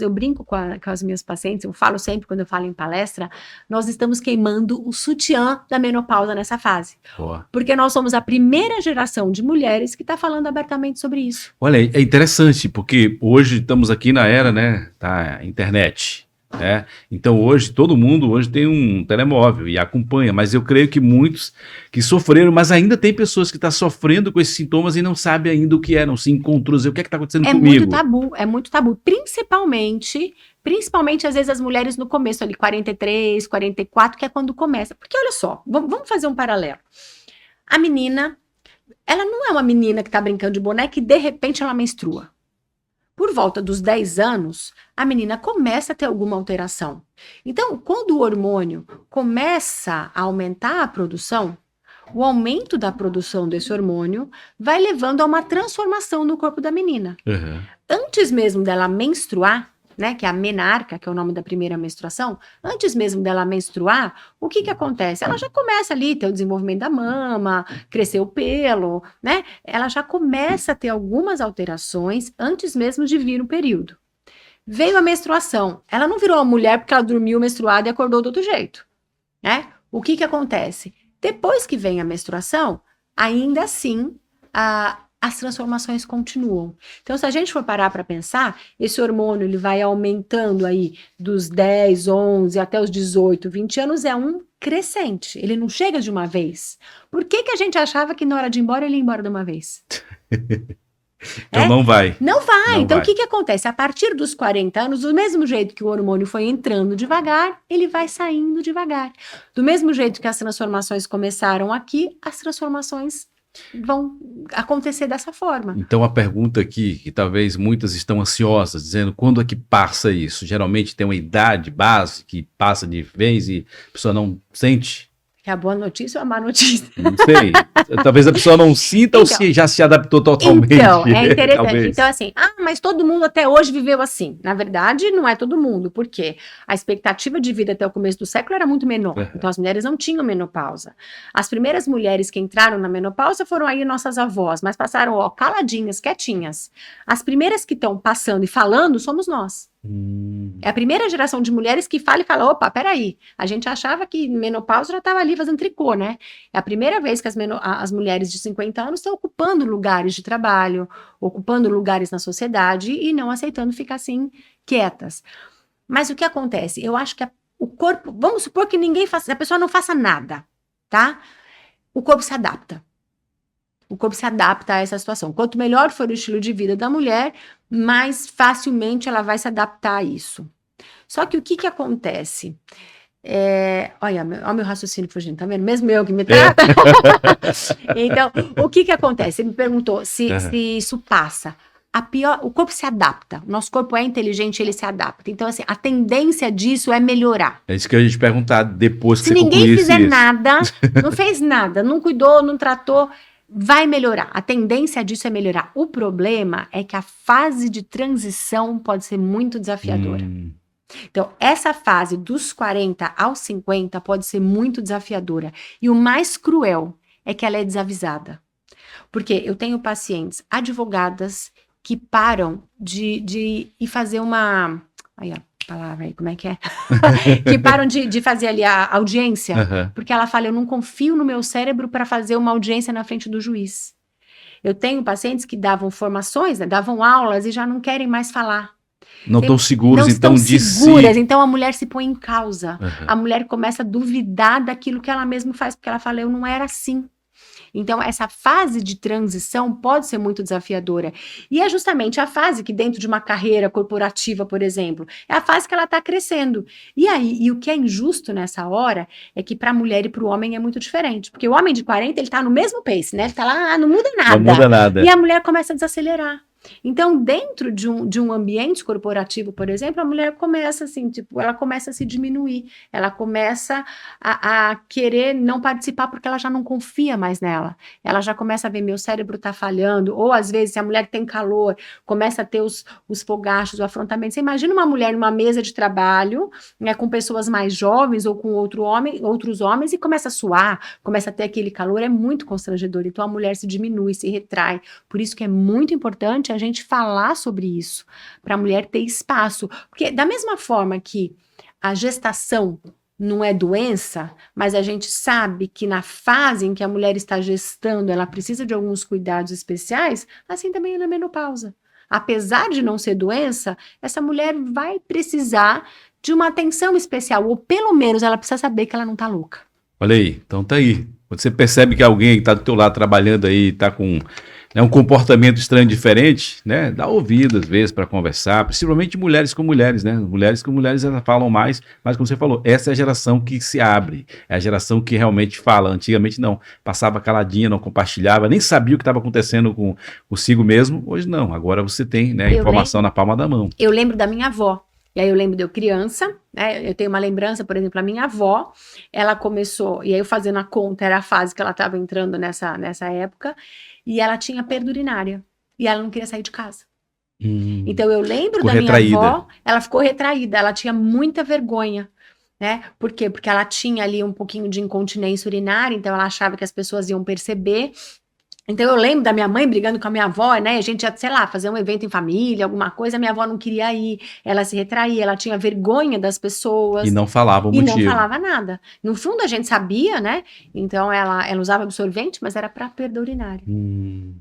Eu brinco com as minhas pacientes, eu falo sempre quando eu falo em palestra, nós estamos queimando o sutiã da menopausa nessa fase. Boa. Porque nós somos a primeira geração de mulheres que está falando abertamente sobre isso. Olha, é interessante, porque hoje estamos aqui na era, né, da internet. Então hoje todo mundo tem um telemóvel e acompanha, mas eu creio que muitos que sofreram, mas ainda tem pessoas que estão sofrendo com esses sintomas e não sabem ainda o que não se encontrou, o que está acontecendo comigo. É muito tabu, principalmente às vezes as mulheres no começo ali, 43, 44, que é quando começa, porque olha só, vamos fazer um paralelo. A menina, ela não é uma menina que está brincando de boneca e de repente ela menstrua. Por volta dos 10 anos, a menina começa a ter alguma alteração. Então, quando o hormônio começa a aumentar a produção, o aumento da produção desse hormônio vai levando a uma transformação no corpo da menina. Uhum. Antes mesmo dela menstruar, né, que é a menarca, que é o nome da primeira menstruação, antes mesmo dela menstruar, o que acontece? Ela já começa ali a ter o desenvolvimento da mama, crescer o pelo, né? Ela já começa a ter algumas alterações antes mesmo de vir o período. Veio a menstruação, ela não virou uma mulher porque ela dormiu menstruada e acordou do outro jeito, né? O que acontece? Depois que vem a menstruação, ainda assim, a as transformações continuam. Então, se a gente for parar para pensar, esse hormônio ele vai aumentando aí dos 10, 11 até os 18, 20 anos, é um crescente, ele não chega de uma vez. Por que a gente achava que na hora de ir embora ele ia embora de uma vez? Então não vai. Não vai. Não Então vai. o que acontece? A partir dos 40 anos, do mesmo jeito que o hormônio foi entrando devagar, ele vai saindo devagar. Do mesmo jeito que as transformações começaram aqui, as transformações vão acontecer dessa forma. Então a pergunta aqui, que talvez muitas estão ansiosas, dizendo quando é que passa isso? Geralmente tem uma idade base que passa de vez e a pessoa não sente? É a boa notícia ou a má notícia? Não sei. Talvez a pessoa não sinta ou se já se adaptou totalmente. Então, é interessante. Talvez. Então, assim, mas todo mundo até hoje viveu assim. Na verdade, não é todo mundo, porque a expectativa de vida até o começo do século era muito menor. Então, as mulheres não tinham menopausa. As primeiras mulheres que entraram na menopausa foram aí nossas avós, mas passaram, caladinhas, quietinhas. As primeiras que estão passando e falando somos nós. É a primeira geração de mulheres que fala e fala, opa, peraí, a gente achava que menopausa já estava ali fazendo tricô, né? É a primeira vez que as mulheres de 50 anos estão ocupando lugares de trabalho, ocupando lugares na sociedade e não aceitando ficar assim, quietas. Mas o que acontece? Eu acho que o corpo, vamos supor que a pessoa não faça nada, tá? O corpo se adapta. O corpo se adapta a essa situação. Quanto melhor for o estilo de vida da mulher, mais facilmente ela vai se adaptar a isso. Só que o que acontece? Olha meu raciocínio fugindo, tá vendo? Mesmo eu que me trata. Então, o que acontece? Ele me perguntou se isso passa. O corpo se adapta. O nosso corpo é inteligente, ele se adapta. Então, assim, a tendência disso é melhorar. É isso que a gente perguntar depois que se você concluísse ninguém fizer isso. nada, não fez nada, não cuidou, não tratou, vai melhorar. A tendência disso é melhorar. O problema é que a fase de transição pode ser muito desafiadora. Então, essa fase dos 40 aos 50 pode ser muito desafiadora. E o mais cruel é que ela é desavisada. Porque eu tenho pacientes advogadas que param de ir fazer uma... Aí, a palavra aí, como é que é? Que param de fazer ali a audiência, porque ela fala, eu não confio no meu cérebro para fazer uma audiência na frente do juiz. Eu tenho pacientes que davam formações, né, davam aulas e já não querem mais falar. Não estão seguros, não então, estão de seguras, si. então a mulher se põe em causa. A mulher começa a duvidar daquilo que ela mesma faz, porque ela fala, eu não era assim. Então, essa fase de transição pode ser muito desafiadora. E é justamente a fase que, dentro de uma carreira corporativa, por exemplo, é a fase que ela está crescendo. E o que é injusto nessa hora é que para a mulher e para o homem é muito diferente. Porque o homem de 40, ele está no mesmo pace, né? Ele está lá, não muda nada. Não muda nada. E a mulher começa a desacelerar. Então, dentro de um ambiente corporativo, por exemplo, a mulher começa assim, ela começa a se diminuir, ela começa a querer não participar porque ela já não confia mais nela, ela já começa a ver, meu cérebro tá falhando, ou às vezes, se a mulher tem calor, começa a ter os fogachos, o afrontamento. Você imagina uma mulher numa mesa de trabalho, né, com pessoas mais jovens ou com outros homens, e começa a suar, começa a ter aquele calor, é muito constrangedor. Então, a mulher se diminui, se retrai. Por isso que é muito importante a gente falar sobre isso, para a mulher ter espaço. Porque da mesma forma que a gestação não é doença, mas a gente sabe que na fase em que a mulher está gestando, ela precisa de alguns cuidados especiais, assim também é na menopausa. Apesar de não ser doença, essa mulher vai precisar de uma atenção especial, ou pelo menos ela precisa saber que ela não está louca. Olha aí, então tá aí. Quando você percebe que alguém está do teu lado trabalhando aí, está com um comportamento estranho, diferente, né? Dá ouvido às vezes para conversar, principalmente mulheres com mulheres, né? Mulheres com mulheres elas falam mais, mas como você falou, essa é a geração que se abre, é a geração que realmente fala. Antigamente não, passava caladinha, não compartilhava, nem sabia o que estava acontecendo consigo mesmo. Hoje não, agora você tem, né, informação na palma da mão. Eu lembro da minha avó. E aí eu lembro de eu criança, né, eu tenho uma lembrança, por exemplo, a minha avó, ela começou, e aí eu fazendo a conta, era a fase que ela estava entrando nessa época, e ela tinha perda urinária, e ela não queria sair de casa. Então eu lembro da minha avó, ela ficou retraída, ela tinha muita vergonha, né? Por quê? Porque ela tinha ali um pouquinho de incontinência urinária, então ela achava que as pessoas iam perceber, Então eu lembro da minha mãe brigando com a minha avó, né? A gente ia, sei lá, fazer um evento em família, alguma coisa, a minha avó não queria ir, ela se retraía, ela tinha vergonha das pessoas. E não falava o E não motivo. falava nada. No fundo, a gente sabia, né? Então, ela usava absorvente, mas era para perda urinária.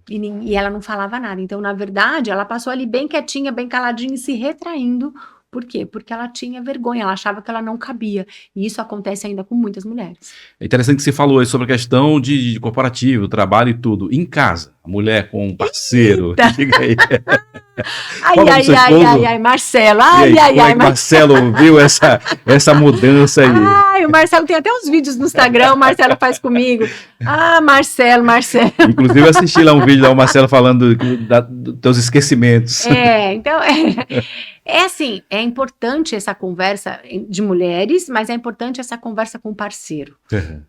E ela não falava nada. Então, na verdade, ela passou ali bem quietinha, bem caladinha e se retraindo. Por quê? Porque ela tinha vergonha, ela achava que ela não cabia. E isso acontece ainda com muitas mulheres. É interessante que você falou aí sobre a questão de corporativo, trabalho e tudo. Em casa, a mulher com um parceiro. Diga aí. Ai, Marcelo. Ai, Marcelo viu essa mudança aí. Ai, o Marcelo tem até uns vídeos no Instagram, o Marcelo faz comigo. Ah, Marcelo. Inclusive, eu assisti lá um vídeo lá, o Marcelo falando dos teus esquecimentos. Então, assim, é importante essa conversa de mulheres, mas é importante essa conversa com o parceiro.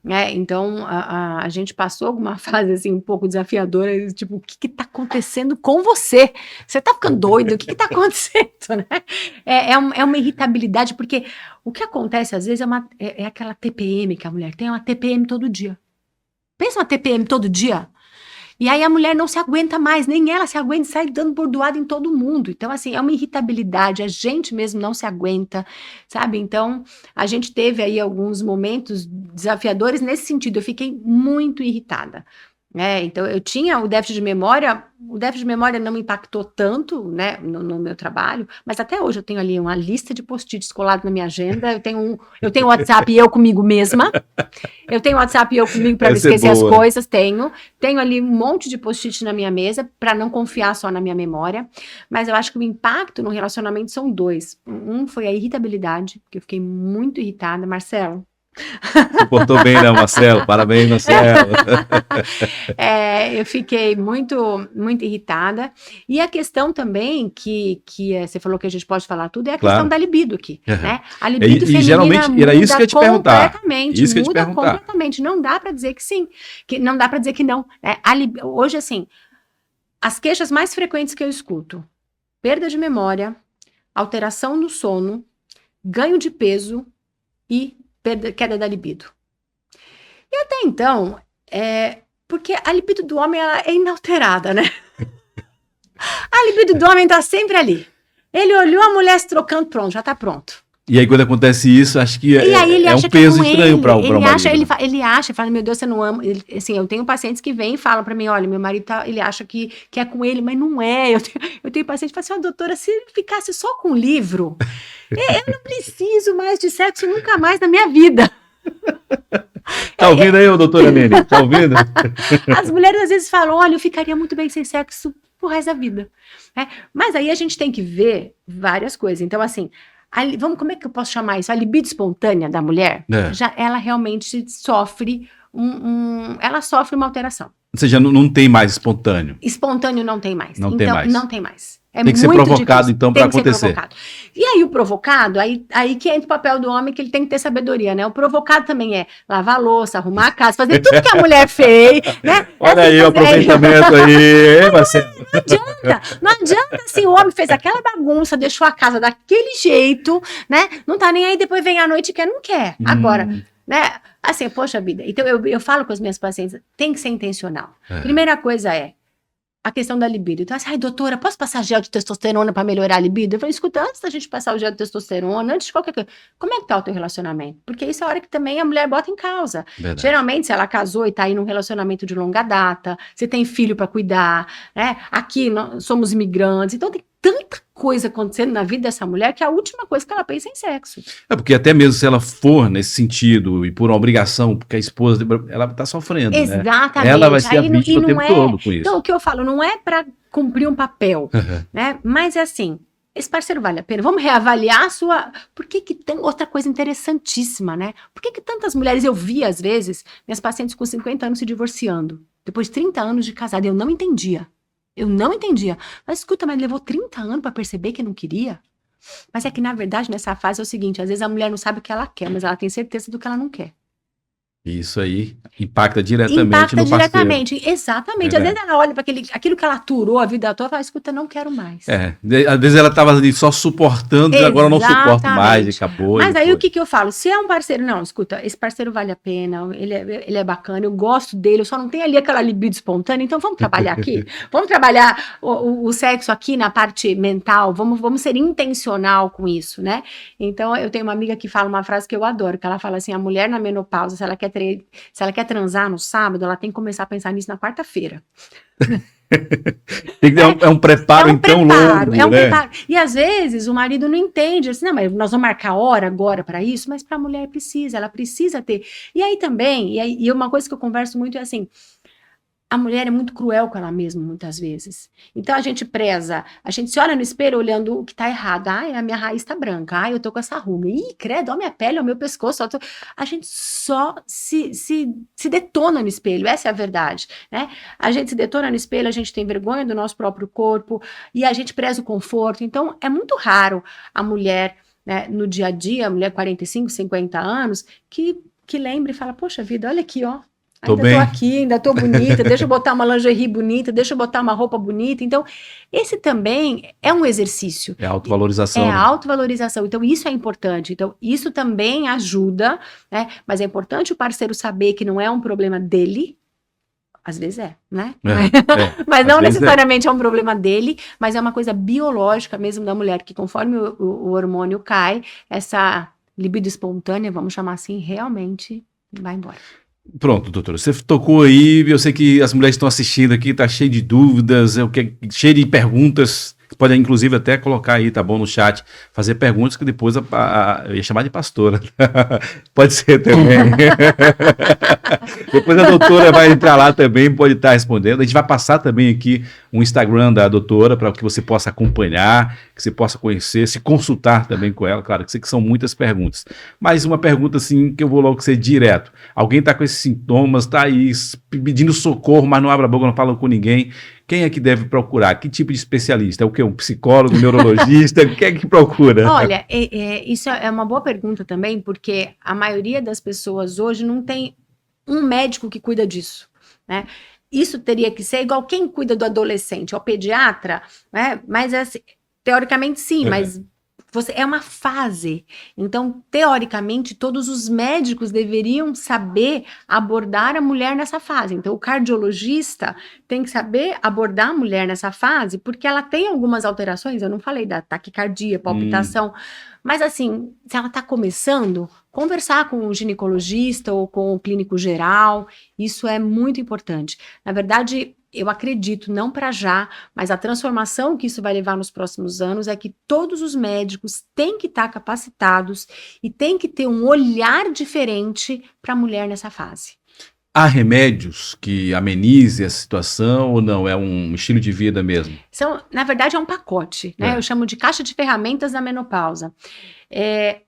Né? Então, a gente passou alguma fase, assim, um pouco desafiadora, tipo, o que tá acontecendo com você? Você tá ficando doido? O que tá acontecendo, né? É uma irritabilidade, porque o que acontece, às vezes, é aquela TPM que a mulher tem, é uma TPM todo dia. Pensa uma TPM todo dia? E aí a mulher não se aguenta mais, nem ela se aguenta e sai dando bordoada em todo mundo. Então, assim, é uma irritabilidade, a gente mesmo não se aguenta, sabe? Então, a gente teve aí alguns momentos desafiadores nesse sentido, eu fiquei muito irritada. Então, eu tinha o déficit de memória não me impactou tanto, né, no meu trabalho, mas até hoje eu tenho ali uma lista de post-its colados na minha agenda, eu tenho WhatsApp e eu comigo mesma, eu tenho WhatsApp e eu comigo para não esquecer as coisas, tenho ali um monte de post-its na minha mesa, para não confiar só na minha memória, mas eu acho que o impacto no relacionamento são dois. Um foi a irritabilidade, porque eu fiquei muito irritada, Marcelo. Se portou bem, né, Marcelo? Parabéns, Marcelo. Eu fiquei muito, muito irritada. E a questão também, que você falou que a gente pode falar tudo, é a questão da libido aqui. Né? A libido feminina geralmente, era isso que eu ia te perguntar. Completamente. Não dá para dizer que sim, que não dá para dizer que não. Hoje, assim, as queixas mais frequentes que eu escuto: perda de memória, alteração no sono, ganho de peso e queda da libido. E até então, porque a libido do homem ela é inalterada, né? A libido do homem tá sempre ali. Ele olhou a mulher se trocando, pronto, já tá pronto. E aí, quando acontece isso, acho que é um peso estranho para o marido. Ele acha, fala, meu Deus, você não ama. Assim, eu tenho pacientes que vêm e falam para mim, olha, meu marido ele acha que é com ele, mas não é. Eu tenho paciente que fala assim, doutora, se ele ficasse só com o livro, eu não preciso mais de sexo nunca mais na minha vida. Tá ouvindo aí, doutora Nene? Tá ouvindo? As mulheres às vezes falam, olha, eu ficaria muito bem sem sexo pro resto da vida. Mas aí a gente tem que ver várias coisas. Então, assim, como é que eu posso chamar isso? A libido espontânea da mulher, ela realmente sofre ela sofre uma alteração. Ou seja, não tem mais espontâneo. Espontâneo não tem mais. Não tem mais. É tem que ser muito provocado, difícil. então, para acontecer. E aí o provocado, aí que entra o papel do homem, que ele tem que ter sabedoria, né? O provocado também é lavar a louça, arrumar a casa, fazer tudo que a mulher fez, né? Olha aí o aproveitamento aí, Marcelo. Não adianta assim, o homem fez aquela bagunça, deixou a casa daquele jeito, né? Não tá nem aí, depois vem à noite e não quer. Agora, né? Assim, poxa vida. Então eu falo com as minhas pacientes, tem que ser intencional. Primeira coisa é a questão da libido. Então, assim, doutora, posso passar gel de testosterona para melhorar a libido? Eu falei, escuta, antes da gente passar o gel de testosterona, antes de qualquer coisa, como é que tá o teu relacionamento? Porque isso é a hora que também a mulher bota em causa. Verdade. Geralmente, se ela casou e tá aí num relacionamento de longa data, você tem filho para cuidar, né? Aqui nós somos imigrantes, então tem tanta coisa acontecendo na vida dessa mulher que a última coisa que ela pensa é em sexo. Porque até mesmo se ela for nesse sentido e por uma obrigação, porque a esposa, ela tá sofrendo, exatamente, né? Ela vai ser a vítima o tempo todo com isso. Então, o que eu falo, não é para cumprir um papel, né? Mas é assim, esse parceiro vale a pena. Vamos reavaliar a sua... Por que tem outra coisa interessantíssima, né? Por que tantas mulheres, eu vi às vezes, minhas pacientes com 50 anos se divorciando, depois de 30 anos de casada, eu não entendia. Mas escuta, mas levou 30 anos para perceber que não queria? Mas é que, na verdade, nessa fase é o seguinte, às vezes a mulher não sabe o que ela quer, mas ela tem certeza do que ela não quer. Isso aí impacta diretamente no parceiro. Exatamente. É Às vezes ela olha para aquilo que ela aturou a vida toda e fala, escuta, não quero mais. Às vezes ela estava ali só suportando, e agora eu não suporto mais, e acabou. Mas aí o que eu falo? Se é um parceiro, não, escuta, esse parceiro vale a pena, ele é bacana, eu gosto dele, eu só não tenho ali aquela libido espontânea, então vamos trabalhar aqui, vamos trabalhar o sexo aqui na parte mental, vamos ser intencional com isso, né? Então eu tenho uma amiga que fala uma frase que eu adoro, que ela fala assim, a mulher na menopausa, se ela quer transar no sábado, ela tem que começar a pensar nisso na quarta-feira. É um preparo, então, longo, é um preparo. E às vezes o marido não entende, assim, não, mas nós vamos marcar hora agora para isso, mas para a mulher ela precisa ter. E aí também, e uma coisa que eu converso muito é assim, a mulher é muito cruel com ela mesma, muitas vezes. Então, a gente se olha no espelho olhando o que tá errado. Ai, a minha raiz tá branca. Ai, eu tô com essa ruga. Ih, credo, ó, minha pele, ó, meu pescoço. A gente só se detona no espelho, essa é a verdade, né? A gente se detona no espelho, a gente tem vergonha do nosso próprio corpo e a gente preza o conforto. Então, é muito raro a mulher, né, no dia a dia, a mulher 45, 50 anos, que lembre e fala, poxa vida, olha aqui, ó. Tô aqui, ainda tô bonita, deixa eu botar uma lingerie bonita, deixa eu botar uma roupa bonita. Então, esse também é um exercício. É a autovalorização. É a autovalorização. Então, isso é importante. Então, isso também ajuda, né? Mas é importante o parceiro saber que não é um problema dele. Às vezes né? Mas não necessariamente é um problema dele, mas é uma coisa biológica mesmo da mulher, que conforme o hormônio cai, essa libido espontânea, vamos chamar assim, realmente vai embora. Pronto, doutora, você tocou aí, eu sei que as mulheres que estão assistindo aqui, tá cheio de dúvidas, cheio de perguntas, pode inclusive até colocar aí, tá bom, no chat, fazer perguntas que depois eu ia chamar de pastora, pode ser também. Depois a doutora vai entrar lá também, pode estar respondendo, a gente vai passar também aqui um Instagram da doutora para que você possa acompanhar, que você possa conhecer, se consultar também com ela, claro, que sei que são muitas perguntas, mas uma pergunta assim, que eu vou logo ser direto, alguém está com esses sintomas, está aí pedindo socorro, mas não abre a boca, não fala com ninguém, quem é que deve procurar? Que tipo de especialista? É o quê? Um psicólogo, um neurologista? Quem é que procura? Olha, isso é uma boa pergunta também, porque a maioria das pessoas hoje não tem um médico que cuida disso, né? Isso teria que ser igual quem cuida do adolescente, é o pediatra, né? Mas assim, teoricamente sim, mas é uma fase. Então, teoricamente, todos os médicos deveriam saber abordar a mulher nessa fase. Então, o cardiologista tem que saber abordar a mulher nessa fase, porque ela tem algumas alterações. Eu não falei da taquicardia, palpitação, mas assim, se ela está começando, conversar com o ginecologista ou com o clínico geral, isso é muito importante. Na verdade, eu acredito, não para já, mas a transformação que isso vai levar nos próximos anos é que todos os médicos têm que estar capacitados e têm que ter um olhar diferente para a mulher nessa fase. Há remédios que amenizem a situação ou não? É um estilo de vida mesmo? Na verdade, é um pacote, né? Eu chamo de caixa de ferramentas da menopausa.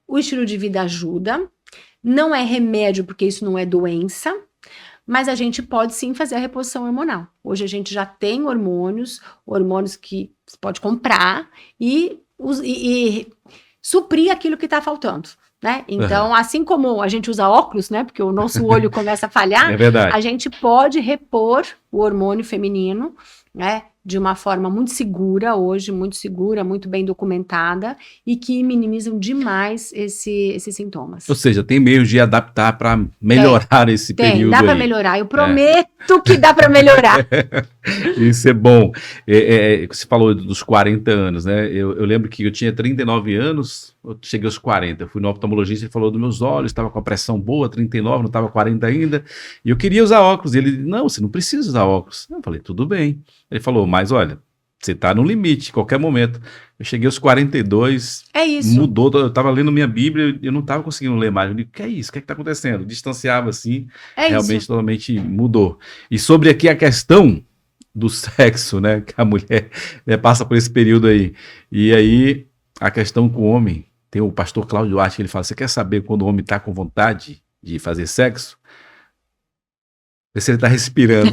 O estilo de vida ajuda, não é remédio porque isso não é doença, mas a gente pode sim fazer a reposição hormonal. Hoje a gente já tem hormônios que você pode comprar e suprir aquilo que está faltando, né? Então, assim como a gente usa óculos, né? Porque o nosso olho começa a falhar, a gente pode repor o hormônio feminino, né? De uma forma muito segura hoje, muito bem documentada e que minimizam demais esses sintomas. Ou seja, tem meios de adaptar para melhorar esse período. Dá para melhorar, eu prometo que dá para melhorar. Isso é bom. Você falou dos 40 anos, né? Eu lembro que eu tinha 39 anos, eu cheguei aos 40, eu fui no oftalmologista e falou dos meus olhos, estava com a pressão boa, 39, não estava 40 ainda, e eu queria usar óculos, e ele, não, você não precisa usar óculos. Eu falei, tudo bem. Ele falou, mas olha, você está no limite, em qualquer momento. Eu cheguei aos 42, mudou, eu estava lendo minha Bíblia, eu não estava conseguindo ler mais. Eu digo, o que é isso? O que está acontecendo? Distanciava assim, realmente totalmente mudou. E sobre aqui a questão do sexo, né, que a mulher, né, passa por esse período aí. E aí, a questão com o homem, tem o pastor Cláudio Duarte, que ele fala, você quer saber quando o homem está com vontade de fazer sexo? Vê se ele está respirando.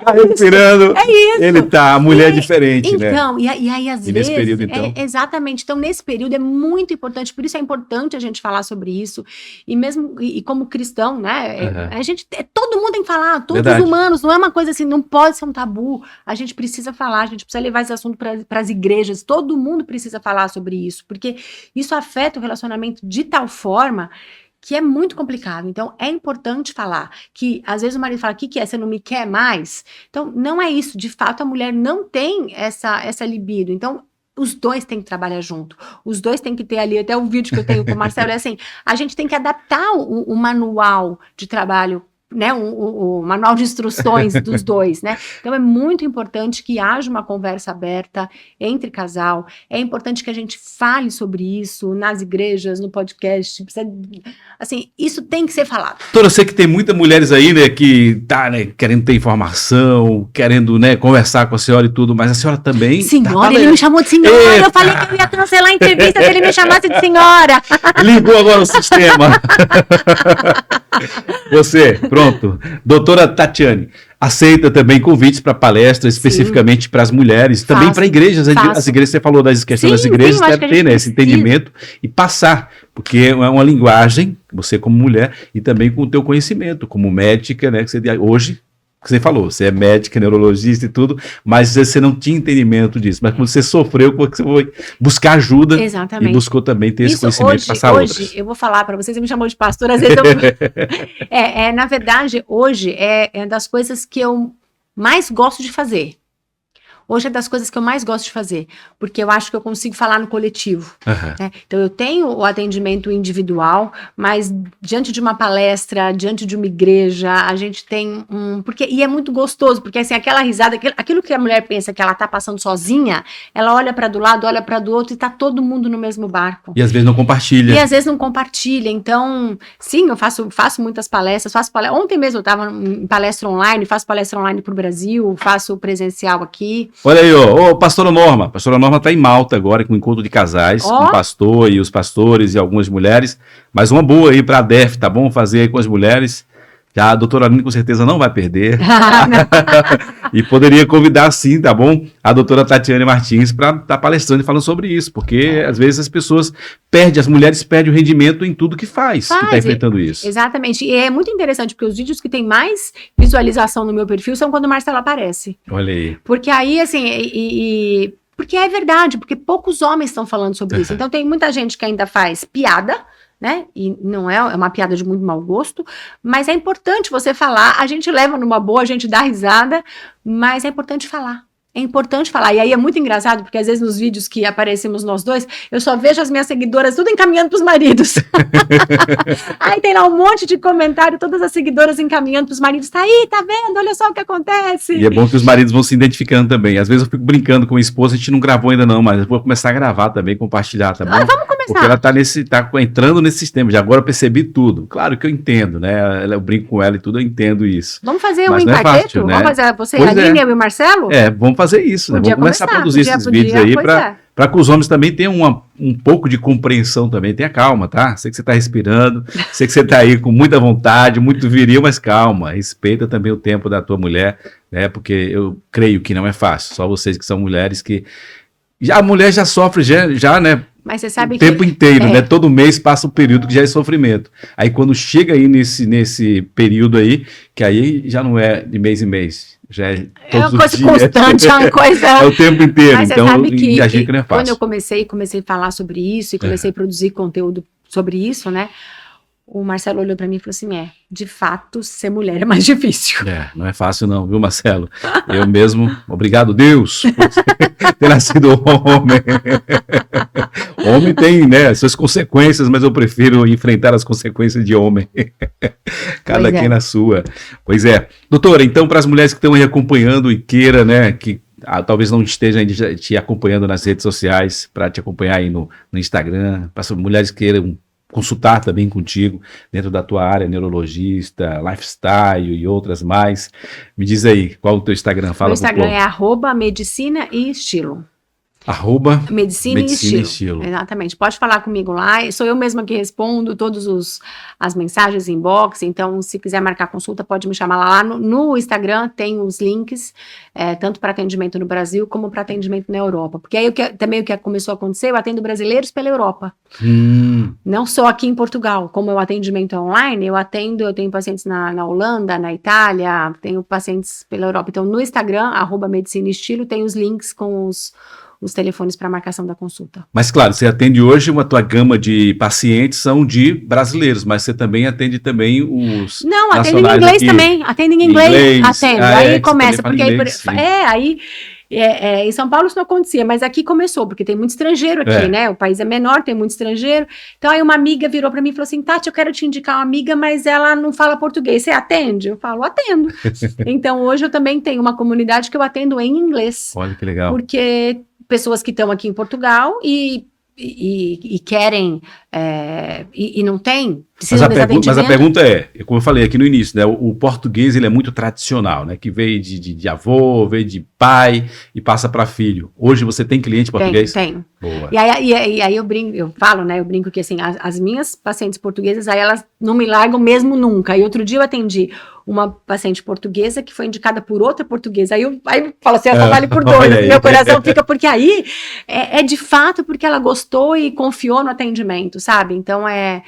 Tá respirando. É isso. Ele tá, a mulher é diferente, né? Então, e aí às vezes... nesse período, então? Exatamente. Então, nesse período é muito importante, por isso é importante a gente falar sobre isso. E mesmo, e como cristão, né? A gente, todo mundo tem que falar, todos Verdade. os humanos, não é uma coisa assim, não pode ser um tabu. A gente precisa falar, a gente precisa levar esse assunto para as igrejas, todo mundo precisa falar sobre isso, porque isso afeta o relacionamento de tal forma que é muito complicado. Então, é importante falar que, às vezes, o marido fala, o que é? Você não me quer mais? Então, não é isso. De fato, a mulher não tem essa libido. Então, os dois têm que trabalhar junto. Os dois têm que ter ali, até o vídeo que eu tenho com o Marcelo, é assim, a gente tem que adaptar o manual de trabalho, né, o manual de instruções dos dois, né? Então é muito importante que haja uma conversa aberta entre casal, é importante que a gente fale sobre isso nas igrejas, no podcast, precisa, assim, isso tem que ser falado. Doutora, eu sei que tem muitas mulheres aí, né, que tá, né, querendo ter informação, querendo, né, conversar com a senhora e tudo, mas a senhora também... Senhora, ele me chamou de senhora, eu falei que eu ia cancelar a entrevista se ele me chamasse de senhora. Ligou agora o sistema. Você, pronto. Doutora Tatiane, aceita também convites para palestras, especificamente para as mulheres, também para igrejas. As igrejas, você falou das questões das igrejas, deve ter, né, esse entendimento e passar, porque é uma linguagem, você como mulher, e também com o teu conhecimento, como médica, né, que você hoje... que você falou, você é médica, neurologista e tudo, mas você não tinha entendimento disso. Mas quando você sofreu, você foi buscar ajuda. Exatamente. E buscou também ter esse conhecimento e passar outras. Hoje, eu vou falar para vocês, você me chamou de pastor, às vezes eu... na verdade, hoje é das coisas que eu mais gosto de fazer. Hoje é das coisas que eu mais gosto de fazer, porque eu acho que eu consigo falar no coletivo. Né? Então, eu tenho o atendimento individual, mas diante de uma palestra, diante de uma igreja, a gente tem e é muito gostoso, porque assim, aquela risada, aquilo que a mulher pensa que ela tá passando sozinha, ela olha para do lado, olha para do outro e tá todo mundo no mesmo barco. E às vezes não compartilha. Então, sim, eu faço muitas palestras, Ontem mesmo eu estava em palestra online, faço palestra online para o Brasil, faço presencial aqui. Olha aí, pastora Norma. A pastora Norma está em Malta agora, com um encontro de casais, com o pastor e os pastores e algumas mulheres. Mas uma boa aí para a DEF, tá bom? Fazer aí com as mulheres. Já a doutora Aline com certeza não vai perder. E poderia convidar sim, tá bom? A doutora Tatiane Martins para estar palestrando e falando sobre isso, porque às vezes as pessoas as mulheres perdem o rendimento em tudo que faz, que está enfrentando isso. Exatamente. E é muito interessante, porque os vídeos que tem mais visualização no meu perfil são quando o Marcelo aparece. Olha aí. Porque aí, assim, porque é verdade, porque poucos homens estão falando sobre isso. Então tem muita gente que ainda faz piada, né? E não é uma piada de muito mau gosto, mas é importante você falar, a gente leva numa boa, a gente dá risada, mas é importante falar. É importante falar, e aí é muito engraçado, porque às vezes nos vídeos que aparecemos nós dois, eu só vejo as minhas seguidoras tudo encaminhando pros maridos. Aí tem lá um monte de comentário, todas as seguidoras encaminhando pros maridos, tá aí, tá vendo, olha só o que acontece. E é bom que os maridos vão se identificando também, às vezes eu fico brincando com a esposa, a gente não gravou ainda não, mas eu vou começar a gravar também, compartilhar, tá bom? Vamos começar. Porque ela tá entrando nesse sistema, já agora eu percebi tudo, claro que eu entendo, né, eu brinco com ela e tudo, eu entendo isso. Vamos fazer um quarteto? Né? Vamos fazer você, a Aline, eu e o Marcelo? Vamos fazer isso, né? Vamos começar a produzir esses vídeos aí para que os homens também tenham um pouco de compreensão também. Tenha calma, tá? Sei que você está respirando, sei que você está aí com muita vontade, muito viril, mas calma, respeita também o tempo da tua mulher, né? Porque eu creio que não é fácil, só vocês que são mulheres que... A mulher já sofre, já né? Mas você sabe o tempo inteiro, né? Todo mês passa um período que já é sofrimento. Aí quando chega aí nesse período aí, que aí já não é de mês em mês, já é todos uma coisa os dias. Constante, é uma coisa... É o tempo inteiro, mas então sabe que a gente não é fácil. Quando eu comecei a falar sobre isso e comecei a produzir conteúdo sobre isso, né? O Marcelo olhou para mim e falou assim, de fato, ser mulher é mais difícil. Não é fácil não, viu, Marcelo? Eu mesmo, obrigado Deus por ter nascido homem. Homem tem, né, suas consequências, mas eu prefiro enfrentar as consequências de homem. Cada quem na sua. Pois é. Doutora, então, para as mulheres que estão aí acompanhando e queira, né, que talvez não estejam ainda te acompanhando nas redes sociais, para te acompanhar aí no Instagram, para as mulheres que queiram consultar também contigo dentro da tua área, neurologista, lifestyle e outras mais. Me diz aí, qual o teu Instagram? Fala. Meu Instagram é @medicina e estilo. Medicina e Estilo. Exatamente. Pode falar comigo lá. Sou eu mesma que respondo todas as mensagens inbox. Então, se quiser marcar consulta, pode me chamar lá. No Instagram tem os links, tanto para atendimento no Brasil como para atendimento na Europa. Porque aí também o que começou a acontecer, eu atendo brasileiros pela Europa. Não só aqui em Portugal. Como o atendimento é online, eu tenho pacientes na Holanda, na Itália, tenho pacientes pela Europa. Então, no Instagram, @Medicina e Estilo, tem os links com os telefones para marcação da consulta. Mas claro, você atende hoje, a tua gama de pacientes são de brasleiros, mas você também atende também os Não, atendo em inglês aqui. Também, atendo em inglês. Atendo, aí começa, porque aí em São Paulo isso não acontecia, mas aqui começou, porque tem muito estrangeiro aqui, né? O país é menor, tem muito estrangeiro. Então aí uma amiga virou para mim e falou assim: Tati, eu quero te indicar uma amiga, mas ela não fala português. Você atende? Eu falo, atendo. Então hoje eu também tenho uma comunidade que eu atendo em inglês. Olha que legal. Porque pessoas que estão aqui em Portugal e querem e não tem, precisam desse atendimento. Mas a pergunta é, como eu falei aqui no início, né, o português ele é muito tradicional, né, que veio de avô, veio de pai e passa para filho. Hoje você tem cliente português? Tenho. Boa. E aí eu brinco que assim, as minhas pacientes portuguesas, aí elas não me largam mesmo nunca. E outro dia eu atendi uma paciente portuguesa que foi indicada por outra portuguesa. Aí eu falo assim, essa vale por dois. Meu coração fica, porque aí é de fato porque ela gostou e confiou no atendimento, sabe? Então é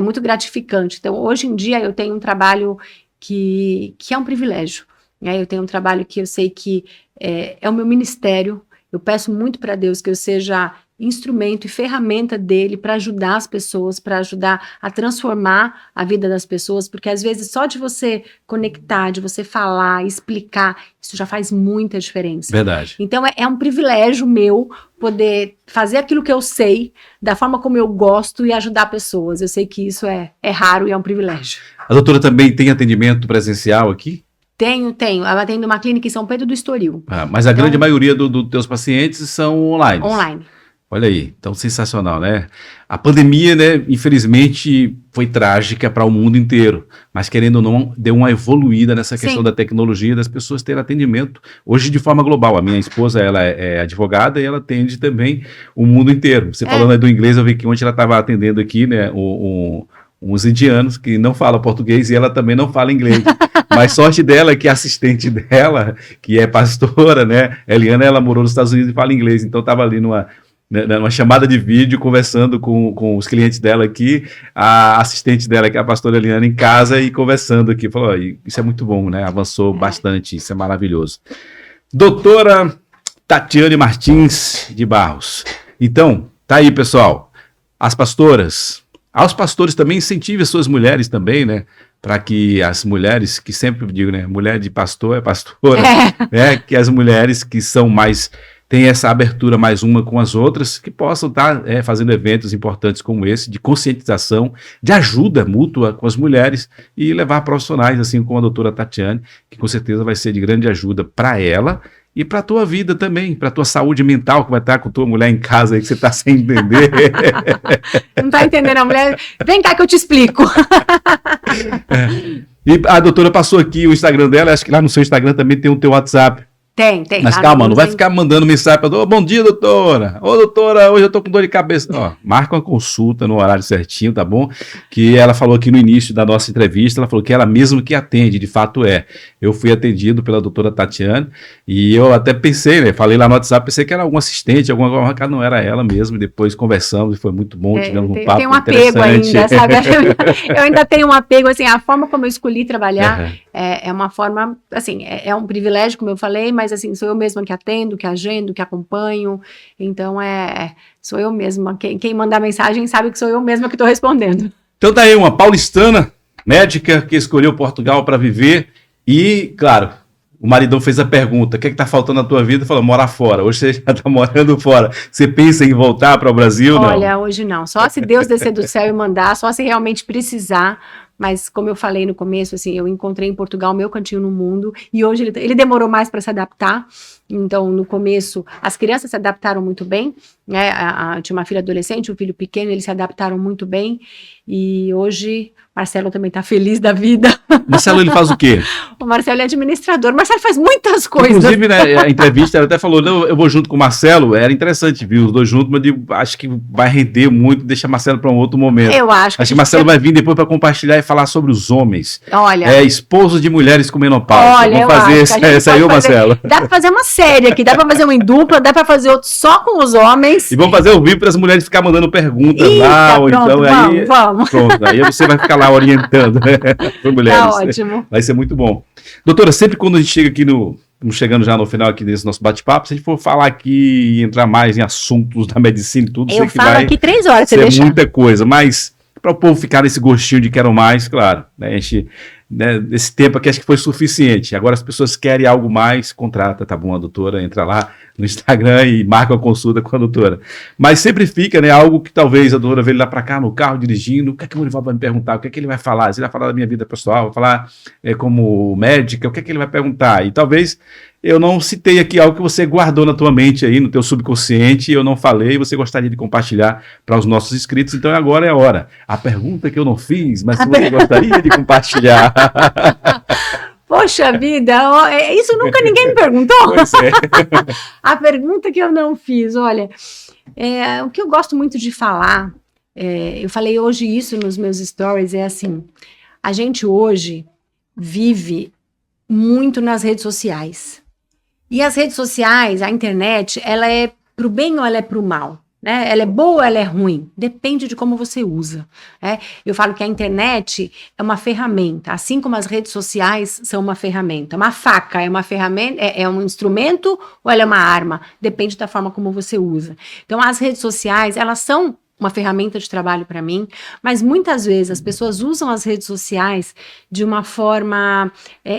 muito gratificante. Então hoje em dia eu tenho um trabalho que é um privilégio. Né? Eu tenho um trabalho que eu sei que é o meu ministério. Eu peço muito para Deus que eu seja instrumento e ferramenta dele para ajudar as pessoas, para ajudar a transformar a vida das pessoas, porque às vezes só de você conectar, de você falar, explicar, isso já faz muita diferença. Verdade. Então é um privilégio meu poder fazer aquilo que eu sei, da forma como eu gosto e ajudar pessoas. Eu sei que isso é raro e é um privilégio. A doutora também tem atendimento presencial aqui? Tenho. Eu atendo uma clínica em São Pedro do Estoril. Mas a grande maioria dos teus pacientes são online? Online. Olha aí, então sensacional, né? A pandemia, né, infelizmente, foi trágica para o mundo inteiro, mas querendo ou não, deu uma evoluída nessa questão da tecnologia, das pessoas terem atendimento, hoje de forma global. A minha esposa, ela é advogada e ela atende também o mundo inteiro. Você falando aí do inglês, eu vi que ontem ela estava atendendo aqui, né, uns indianos que não falam português e ela também não fala inglês. Mas sorte dela é que a assistente dela, que é pastora, né, Eliana, ela morou nos Estados Unidos e fala inglês, então estava ali numa chamada de vídeo, conversando com os clientes dela aqui, a assistente dela, que é a pastora Eliana, em casa e conversando aqui. Falou, isso é muito bom, né? Avançou bastante, isso é maravilhoso. Doutora Tatiane Martins de Barros. Então, tá aí, pessoal. As pastoras, aos pastores também, incentive as suas mulheres também, né? Para que as mulheres, que sempre digo, né? Mulher de pastor é pastora, né? Que as mulheres que são mais... tem essa abertura mais uma com as outras, que possam estar fazendo eventos importantes como esse, de conscientização, de ajuda mútua com as mulheres e levar profissionais, assim como a doutora Tatiane, que com certeza vai ser de grande ajuda para ela e para a tua vida também, para a tua saúde mental, que vai estar com tua mulher em casa aí, que você está sem entender. Não está entendendo a mulher? Vem cá que eu te explico. E a doutora passou aqui o Instagram dela, acho que lá no seu Instagram também tem o teu WhatsApp. Tem. Mas calma, não vai ficar mandando mensagem para doutora. Bom dia, doutora. Ô, doutora, hoje eu tô com dor de cabeça. Ó, marca uma consulta no horário certinho, tá bom? Que ela falou aqui no início da nossa entrevista, ela falou que ela mesma que atende, de fato é. Eu fui atendido pela doutora Tatiane e eu até pensei, né? Falei lá no WhatsApp, pensei que era algum assistente, alguma coisa, não era ela mesmo. Depois conversamos e foi muito bom, tivemos um papo interessante. Tem um apego ainda, sabe? Eu ainda tenho um apego, assim, a forma como eu escolhi trabalhar é uma forma, assim, é um privilégio, como eu falei, mas assim, sou eu mesma que atendo, que agendo, que acompanho, então sou eu mesma, quem mandar mensagem sabe que sou eu mesma que estou respondendo. Então tá aí uma paulistana, médica, que escolheu Portugal para viver e, claro, o maridão fez a pergunta, o que tá faltando na tua vida? Falou, morar fora, hoje você já tá morando fora, você pensa em voltar para o Brasil? Olha, hoje não, só se Deus descer do céu e mandar, só se realmente precisar. Mas como eu falei no começo, assim, eu encontrei em Portugal o meu cantinho no mundo e hoje ele demorou mais para se adaptar. Então, no começo, as crianças se adaptaram muito bem, né? Tinha uma filha adolescente, um filho pequeno, eles se adaptaram muito bem. E hoje, Marcelo também está feliz da vida. Marcelo, ele faz o quê? O Marcelo é administrador. O Marcelo faz muitas coisas. Inclusive, né, a entrevista, ela até falou, não, eu vou junto com o Marcelo. Era interessante, viu, os dois juntos, mas eu digo, acho que vai render muito, deixa Marcelo para um outro momento. Eu acho. Acho que Marcelo vai vir depois para compartilhar e falar sobre os homens. Olha. Esposos de mulheres com menopausa. Olha, vamos fazer essa aí, Marcelo. Dá para fazer uma série aqui, dá para fazer uma em dupla, dá para fazer outro só com os homens. E vamos fazer ao vivo para as mulheres ficar mandando perguntas lá, ou pronto, então aí. Vamos. Pronto, aí você vai ficar lá orientando, né, para mulheres. Tá ótimo. Vai ser muito bom. Doutora, sempre quando a gente chega aqui estamos chegando já no final aqui desse nosso bate-papo, se a gente for falar aqui e entrar mais em assuntos da medicina e tudo, eu falo aqui 3 horas, você deixa. Muita coisa, mas para o povo ficar nesse gostinho de quero mais, claro, né, a gente, né, esse tempo aqui acho que foi suficiente. Agora as pessoas querem algo mais, contrata, tá bom, a doutora, entra lá no Instagram e marca uma consulta com a doutora. Mas sempre fica, né, algo que talvez a doutora veio lá para cá no carro dirigindo, o que é que o Morival vai me perguntar, o que é que ele vai falar, se ele vai falar da minha vida pessoal, vai falar como médica, o que é que ele vai perguntar, e talvez eu não citei aqui algo que você guardou na tua mente aí, no teu subconsciente, eu não falei, você gostaria de compartilhar para os nossos inscritos, então agora é a hora. A pergunta que eu não fiz, mas que você gostaria de compartilhar. Poxa vida, isso nunca ninguém me perguntou. Pois é. A pergunta que eu não fiz, olha, o que eu gosto muito de falar, eu falei hoje isso nos meus stories, é assim, a gente hoje vive muito nas redes sociais. E as redes sociais, a internet, ela é pro bem ou ela é pro mal? Né? Ela é boa ou ela é ruim? Depende de como você usa. Né? Eu falo que a internet é uma ferramenta, assim como as redes sociais são uma ferramenta. Uma faca é uma ferramenta, é um instrumento ou ela é uma arma? Depende da forma como você usa. Então, as redes sociais, elas são uma ferramenta de trabalho para mim, mas muitas vezes as pessoas usam as redes sociais de uma forma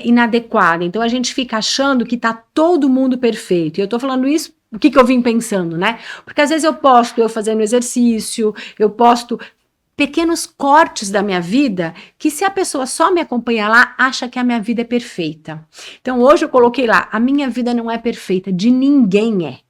inadequada. Então, a gente fica achando que está todo mundo perfeito. E eu estou falando isso, o que eu vim pensando, né? Porque às vezes eu posto eu fazendo exercício, eu posto pequenos cortes da minha vida, que se a pessoa só me acompanha lá, acha que a minha vida é perfeita. Então, hoje eu coloquei lá, a minha vida não é perfeita, de ninguém é.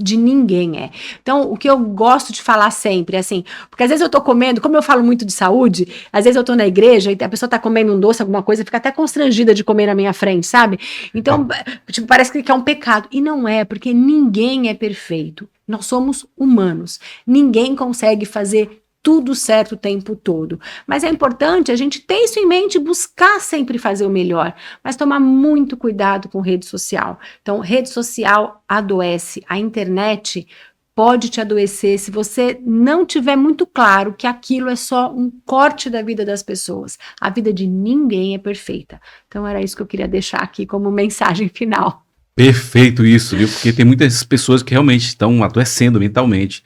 De ninguém é. Então, o que eu gosto de falar sempre é assim, porque às vezes eu tô comendo, como eu falo muito de saúde, às vezes eu tô na igreja e a pessoa tá comendo um doce, alguma coisa, fica até constrangida de comer na minha frente, sabe? Então, tipo, parece que é um pecado. E não é, porque ninguém é perfeito. Nós somos humanos. Ninguém consegue fazer tudo certo o tempo todo. Mas é importante a gente ter isso em mente, buscar sempre fazer o melhor, mas tomar muito cuidado com rede social. Então, rede social adoece, a internet pode te adoecer se você não tiver muito claro que aquilo é só um corte da vida das pessoas. A vida de ninguém é perfeita. Então, era isso que eu queria deixar aqui como mensagem final. Perfeito isso, viu? Porque tem muitas pessoas que realmente estão adoecendo mentalmente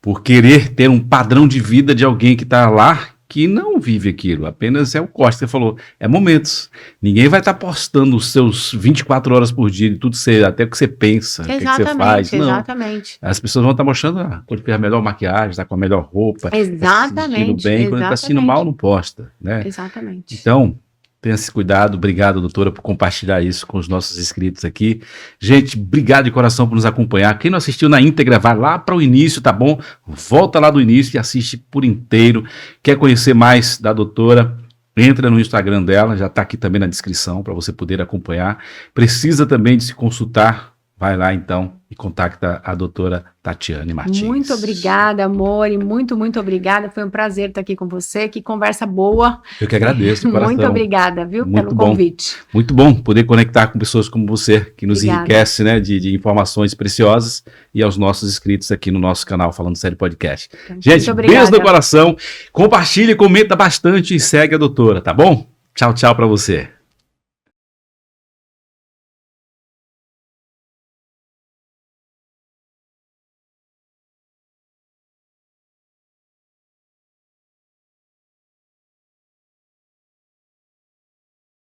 por querer ter um padrão de vida de alguém que está lá, que não vive aquilo, apenas é o corte, você falou, é momentos. Ninguém vai estar postando os seus 24 horas por dia, de tudo até o que você pensa, o que você faz. Não. Exatamente. As pessoas vão estar mostrando quando fez a melhor maquiagem, está com a melhor roupa, exatamente, está se bem, quando está se sentindo mal, não posta. Né? Exatamente. Então, tenha esse cuidado. Obrigado, doutora, por compartilhar isso com os nossos inscritos aqui. Gente, obrigado de coração por nos acompanhar. Quem não assistiu na íntegra, vai lá para o início, tá bom? Volta lá do início e assiste por inteiro. Quer conhecer mais da doutora? Entra no Instagram dela, já está aqui também na descrição para você poder acompanhar. Precisa também de se consultar? Vai lá então e contacta a doutora Tatiane Martins. Muito obrigada, amor, e muito obrigada. Foi um prazer estar aqui com você. Que conversa boa. Eu que agradeço, coração. Muito obrigada, viu, muito pelo bom. Convite. Muito bom poder conectar com pessoas como você, que nos enriquece, né, de informações preciosas, e aos nossos inscritos aqui no nosso canal Falando Sério Podcast. Então, gente, beijo no coração. Compartilhe, comenta bastante e segue a doutora, tá bom? Tchau, tchau para você.